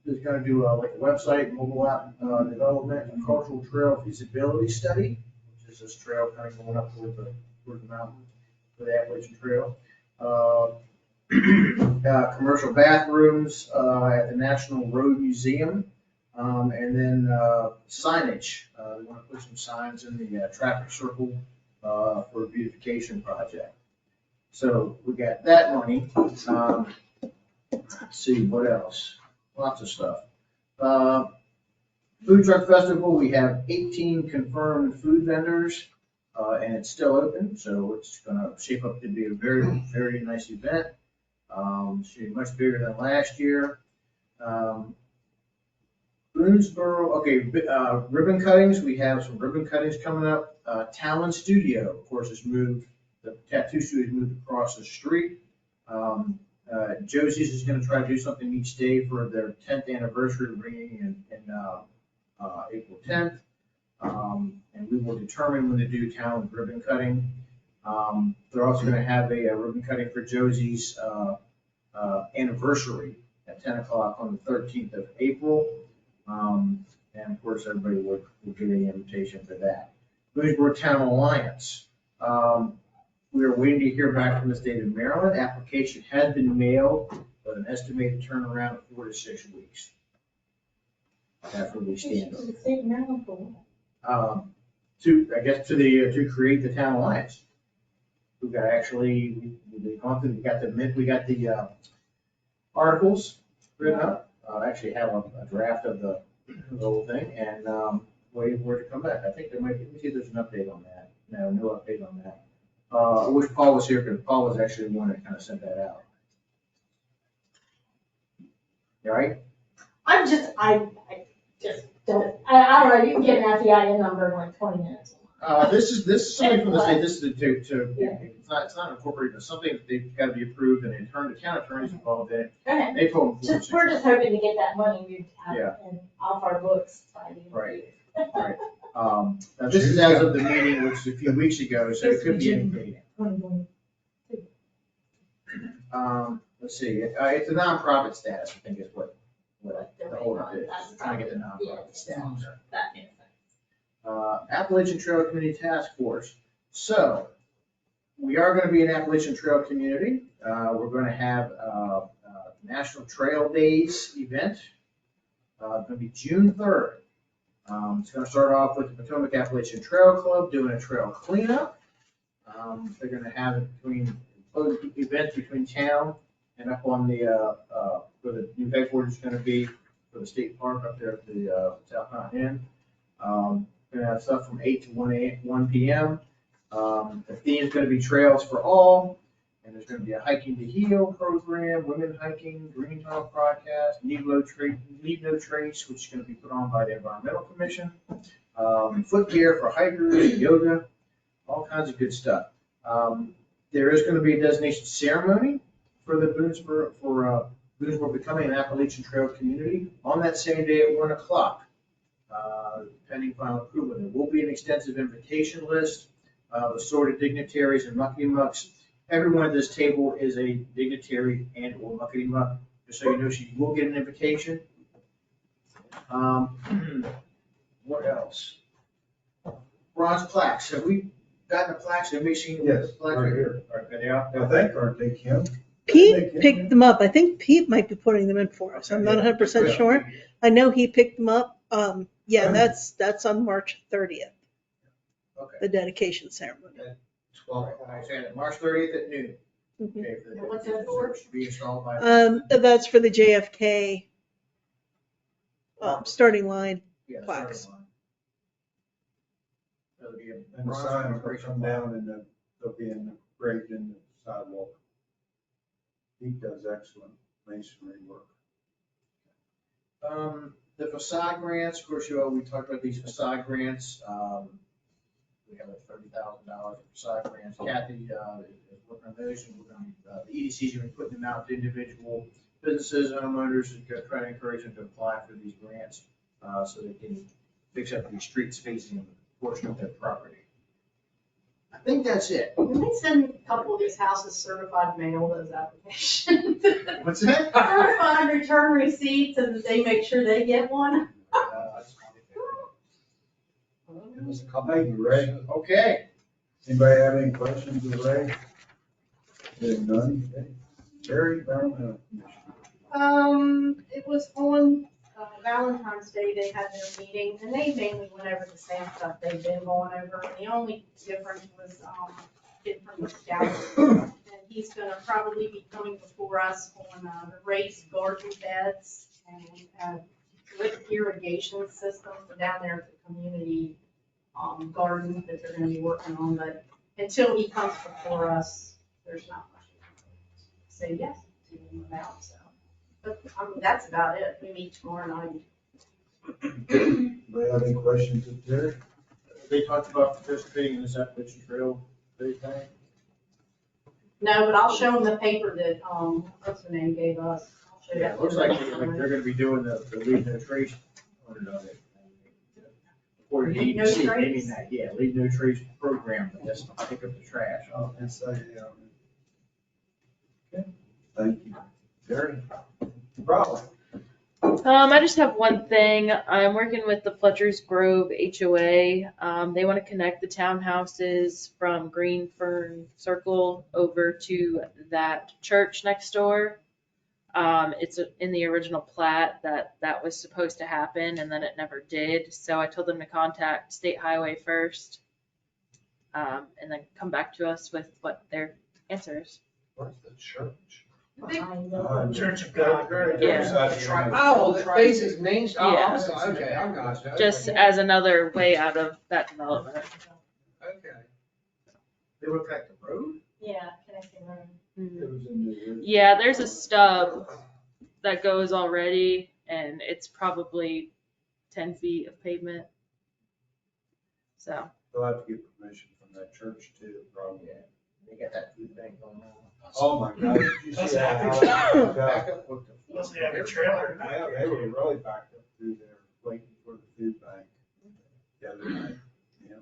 Speaker 13: He's gonna do like a website, mobile app development, a cultural trail feasibility study, which is this trail kind of going up toward the mountain for the Appalachian Trail. Commercial bathrooms at the National Road Museum, and then signage. They want to put some signs in the traffic circle for a beautification project. So we got that money. Let's see, what else? Lots of stuff. Food Truck Festival, we have 18 confirmed food vendors, and it's still open, so it's gonna shape up to be a very, very nice event. Should be much bigger than last year. Boonesboro, okay, ribbon cuttings, we have some ribbon cuttings coming up. Talon Studio, of course, has moved, the tattoo studio has moved across the street. Josie's is gonna try to do something each day for their 10th anniversary ringing in April 10th. And we will determine when to do Talon's ribbon cutting. They're also gonna have a ribbon cutting for Josie's anniversary at 10 o'clock on the 13th of April. And of course, everybody will get an invitation for that. Boonesboro Town Alliance. We are waiting to hear back from the state of Maryland. Application has been mailed, but an estimated turnaround of 4 to 6 weeks. That's where we stand on it. To create the Town Alliance. We've got we've gone through, we got the articles written up. Actually have a draft of the whole thing and waiting for it to come back. I think there might be, let me see if there's an update on that. No update on that. I wish Paul was here because Paul was actually the one that kind of sent that out. You all right?
Speaker 4: I just don't, I don't know, you can get an FEIN number in like 20 minutes.
Speaker 13: This is something from the state, this is it's not incorporated, it's something that they've got to be approved and the town attorney's involved in it.
Speaker 4: Okay.
Speaker 13: They told them.
Speaker 4: We're just hoping to get that money moved out
Speaker 13: Yeah.
Speaker 4: and off our books by the end of the
Speaker 13: Right.
Speaker 4: year.
Speaker 13: Right. Now this is as of the meeting, which is a few weeks ago, so it could be any date. Let's see, it's a nonprofit status, I think is what the whole is, trying to get the nonprofit status.
Speaker 4: That makes sense.
Speaker 13: Appalachian Trail Community Task Force. So, we are gonna be an Appalachian Trail community. We're gonna have National Trail Days event. Gonna be June 3rd. It's gonna start off with the Potomac Appalachian Trail Club doing a trail cleanup. They're gonna have it events between town and up on the, where the new headquarters is gonna be for the state park up there at the South Mountain Inn. Gonna have stuff from 8 to 1 p.m. The theme is gonna be Trails for All, and there's gonna be a Hiking to Heal program, women hiking, Green Talk broadcast, Leave No Trace, which is gonna be put on by the Environmental Commission, foot gear for hikers, yoga, all kinds of good stuff. There is gonna be a designation ceremony for the Boonesboro becoming an Appalachian Trail community on that same day at 1 o'clock. Pending final approval. There will be an extensive invitation list of assorted dignitaries and muckety mucks. Everyone at this table is a dignitary and or muckety muck, just so you know, she will get an invitation. What else? Bronze plaques. Have we gotten the plaques? Have we seen the
Speaker 2: Yes,
Speaker 13: plaques?
Speaker 2: right here.
Speaker 13: All right, they are.
Speaker 2: I think, aren't they, Kim?
Speaker 11: Pete picked them up. I think Pete might be putting them in for us. I'm not 100% sure. I know he picked them up. Yeah, that's on March 30th,
Speaker 13: Okay.
Speaker 11: the dedication ceremony.
Speaker 13: 12, I said it, March 30th at noon.
Speaker 11: Mhm.
Speaker 13: Okay,
Speaker 10: And what's that for?
Speaker 13: Should be installed by.
Speaker 11: That's for the JFK starting line.
Speaker 13: Yeah, the
Speaker 11: plaques.
Speaker 13: starting line. So it'll be a
Speaker 2: And the
Speaker 13: bronze
Speaker 2: signs will
Speaker 13: commemoration
Speaker 2: come
Speaker 13: plaque.
Speaker 2: down and they'll be engraved in the sidewalk. He does excellent masonry work.
Speaker 13: The facade grants, of course, we talked about these facade grants. We have $30,000 in facade grants. Kathy is working on those, and we're going to, the EDCs are going to be putting them out to individual businesses, homeowners, and try to encourage them to apply for these grants so they can fix up these streets facing portion of their property. I think that's it.
Speaker 3: Can they send a couple of these houses certified mail those applications?
Speaker 13: What's that?
Speaker 3: Certified return receipts and that they make sure they get one?
Speaker 2: It was a couple. Thank you, Ray.
Speaker 13: Okay.
Speaker 2: Anybody have any questions of Ray? Getting done? Terry, Environmental Commission.
Speaker 3: It was on Valentine's Day, they had their meeting, and they mainly went over the same stuff they've been going over. The only difference was, it from the scout. And he's gonna probably be coming before us on, the raised garden beds and, drip irrigation system for down there at the community, garden that they're gonna be working on, but until he comes before us, there's not much. Say yes to him about, so. But, that's about it. We meet tomorrow night.
Speaker 2: Anybody have any questions of Terry?
Speaker 13: They talked about participating in this Appalachian Trail Day thing.
Speaker 3: No, but I'll show them the paper that, what's her name gave us. I'll show you
Speaker 13: Yeah,
Speaker 3: that.
Speaker 13: it looks like they're gonna be doing the Leave No Trace part of it. According to
Speaker 3: Leave No
Speaker 13: EDC, they
Speaker 3: Trace?
Speaker 13: mean that, yeah, Leave No Trace program, but that's to pick up the trash.
Speaker 2: Oh, inside, yeah. Okay, thank you. Terry? Problem.
Speaker 5: I just have one thing. I'm working with the Fletcher's Grove HOA. They want to connect the townhouses from Green Fern Circle over to that church next door. It's in the original plat that was supposed to happen and then it never did. So I told them to contact State Highway first, and then come back to us with what their answer is.
Speaker 2: Where's the church?
Speaker 12: Church of God.
Speaker 5: Yeah.
Speaker 8: Oh, that faces Main Street. Oh,
Speaker 5: Yeah.
Speaker 8: I'm sorry, okay, I got you.
Speaker 5: Just
Speaker 8: Okay.
Speaker 5: as another way out of that development.
Speaker 8: Okay.
Speaker 13: They look like the road?
Speaker 3: Yeah, connecting room.
Speaker 2: It was in the.
Speaker 5: Yeah, there's a stub that goes already, and it's probably 10 feet of pavement. So,
Speaker 2: They'll have to get permission from that church too, probably.
Speaker 13: They got that food bank going on.
Speaker 2: Oh my God, did you see that?
Speaker 13: Back up with the.
Speaker 12: Doesn't have a trailer.
Speaker 2: Yeah, they were really backed up through there, waiting for the food bank the other night. Yeah,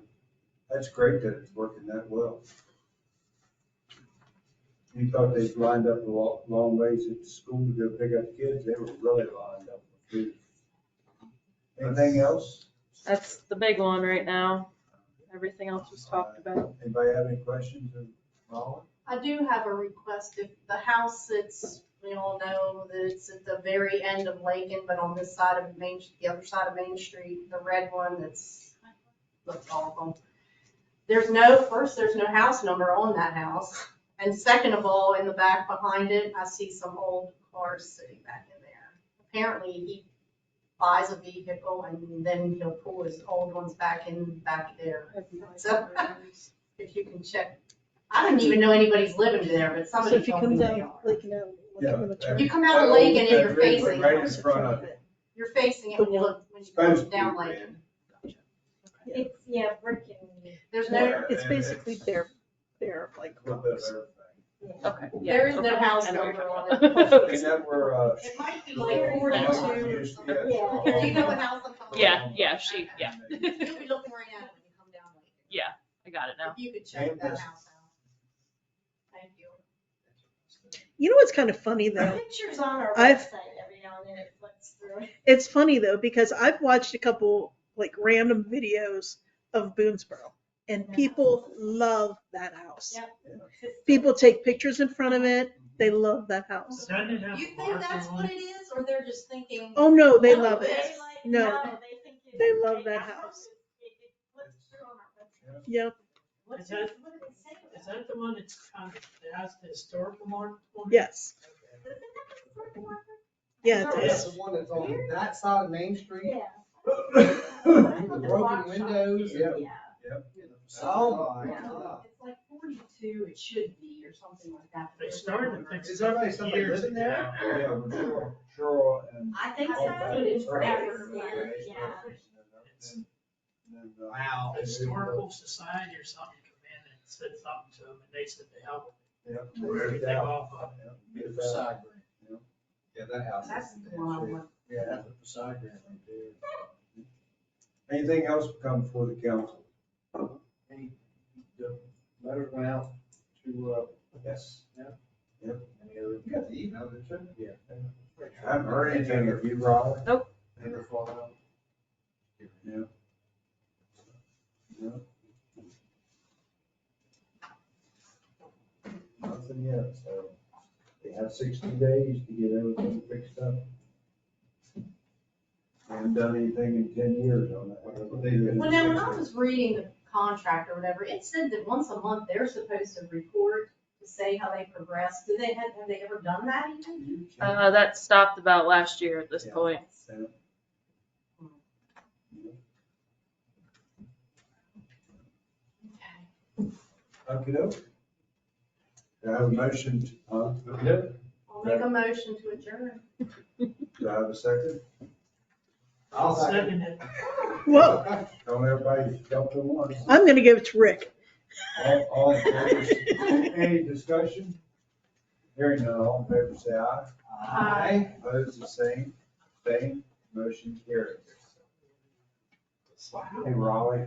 Speaker 2: that's great that it's working that well. You thought they'd lined up a long ways at school to go pick up kids, they were really lined up for food. Anything else?
Speaker 5: that's the big one right now. Everything else was talked about.
Speaker 2: Anybody have any questions of Molly?
Speaker 3: I do have a request. If the house that's We all know that it's at the very end of Lakin, but on this side of the other side of Main Street, the red one looks awful. There's no house number on that house. And second of all, in the back behind it, I see some old cars sitting back in there. Apparently, he buys a vehicle and then he'll pull his old ones back there. So if you can check, I didn't even know anybody's living there, but
Speaker 11: So
Speaker 3: somebody
Speaker 11: if you
Speaker 3: told
Speaker 11: come
Speaker 3: me they
Speaker 11: down,
Speaker 3: are.
Speaker 11: like, you know, look at the turn.
Speaker 3: You come out of Lakin and you're facing
Speaker 2: Right in
Speaker 3: it.
Speaker 2: front of it.
Speaker 3: You're facing it when you look, when you
Speaker 2: Supposed
Speaker 3: go
Speaker 2: to
Speaker 3: down
Speaker 2: be
Speaker 3: Lakin.
Speaker 4: It's, yeah, brick and.
Speaker 3: There's no,
Speaker 11: It's basically their like.
Speaker 2: A little bit of everything.
Speaker 5: Okay. yeah,
Speaker 3: there is no
Speaker 5: okay.
Speaker 3: house
Speaker 5: I know what
Speaker 3: number
Speaker 5: you're
Speaker 3: on
Speaker 5: talking
Speaker 3: it.
Speaker 5: about.
Speaker 2: Ain't that where,
Speaker 3: It might be like 42.
Speaker 4: Yeah.
Speaker 3: Do you know what house I'm talking
Speaker 5: Yeah,
Speaker 3: about?
Speaker 5: yeah,
Speaker 3: You'll be looking right at it when you come down Lakin.
Speaker 5: Yeah, I got it now.
Speaker 3: If you could check that house out. Thank you.
Speaker 11: You know what's kind of funny though?
Speaker 4: Pictures on our
Speaker 11: I've-
Speaker 4: website every now and then, it flips through.
Speaker 11: It's funny though, because I've watched a couple like random videos of Boonesboro and people love that house.
Speaker 4: Yep.
Speaker 11: People take pictures in front of it. They love that house.
Speaker 12: Doesn't it have
Speaker 3: You
Speaker 12: a
Speaker 3: think
Speaker 12: marker
Speaker 3: that's
Speaker 12: on
Speaker 3: what
Speaker 12: it?
Speaker 3: it is, or they're just thinking?
Speaker 11: Oh, no, they
Speaker 3: No,
Speaker 11: love
Speaker 3: they
Speaker 11: it.
Speaker 3: like-
Speaker 11: No,
Speaker 4: they think it-
Speaker 11: they love that
Speaker 4: I promise
Speaker 11: house.
Speaker 4: It flips through on our website.
Speaker 11: Yep.
Speaker 12: Is that,
Speaker 4: What did it say?
Speaker 12: is that the one that's kind of, that has the historical mark on it?
Speaker 11: Yes.
Speaker 12: Okay.
Speaker 11: Yeah,
Speaker 8: No,
Speaker 11: it
Speaker 8: that's
Speaker 11: is.
Speaker 8: the one that's on that side of Main Street,
Speaker 4: Yeah.
Speaker 8: the broken windows.
Speaker 2: Yeah.
Speaker 8: Oh my
Speaker 3: Yeah.
Speaker 8: God.
Speaker 3: It's like 42, it should be, or something like that.
Speaker 12: They started to fix
Speaker 8: Is
Speaker 12: it
Speaker 8: there really somebody
Speaker 12: years
Speaker 8: living there?
Speaker 12: ago.
Speaker 2: Yeah, we're sure, and.
Speaker 3: I think
Speaker 4: All
Speaker 3: so,
Speaker 4: that.
Speaker 3: it's forever.
Speaker 4: Yeah.
Speaker 8: Wow.
Speaker 12: Historical Society or something come in and said something to them, and they said they helped
Speaker 2: Yep.
Speaker 12: clear everything off of it.
Speaker 2: Get it out.
Speaker 8: Yeah, that house
Speaker 3: That's
Speaker 8: is.
Speaker 3: the one I want.
Speaker 13: Yeah, that's a facade grant right there.
Speaker 2: Anything else come before the council?
Speaker 13: Any, the letters went out to,
Speaker 2: Yes.
Speaker 13: any other?
Speaker 8: You got the email, didn't you?
Speaker 13: Yeah.
Speaker 2: I haven't heard anything of you, Raleigh.
Speaker 13: Never fall out.
Speaker 2: Yeah. Yeah. Nothing yet, so they have 60 days to get everything fixed up. They haven't done anything in 10 years on that.
Speaker 3: Well, now, when I was reading the contract or whatever, it said that once a month, they're supposed to report to say how they progressed. Have they ever done that even?
Speaker 5: That stopped about last year at this
Speaker 2: Yeah.
Speaker 5: point.
Speaker 2: Okay, do I have a motion?
Speaker 3: I'll make a motion to adjourn.
Speaker 2: Do I have a second?
Speaker 8: I'll
Speaker 12: Second it.
Speaker 11: Whoa,
Speaker 2: Don't everybody jump at once.
Speaker 11: I'm gonna give it to Rick.
Speaker 2: All in favor, any discussion? Hearing none, all in favor, say aye.
Speaker 8: Aye.
Speaker 2: Opposed, the same, motion carries. Hey, Raleigh,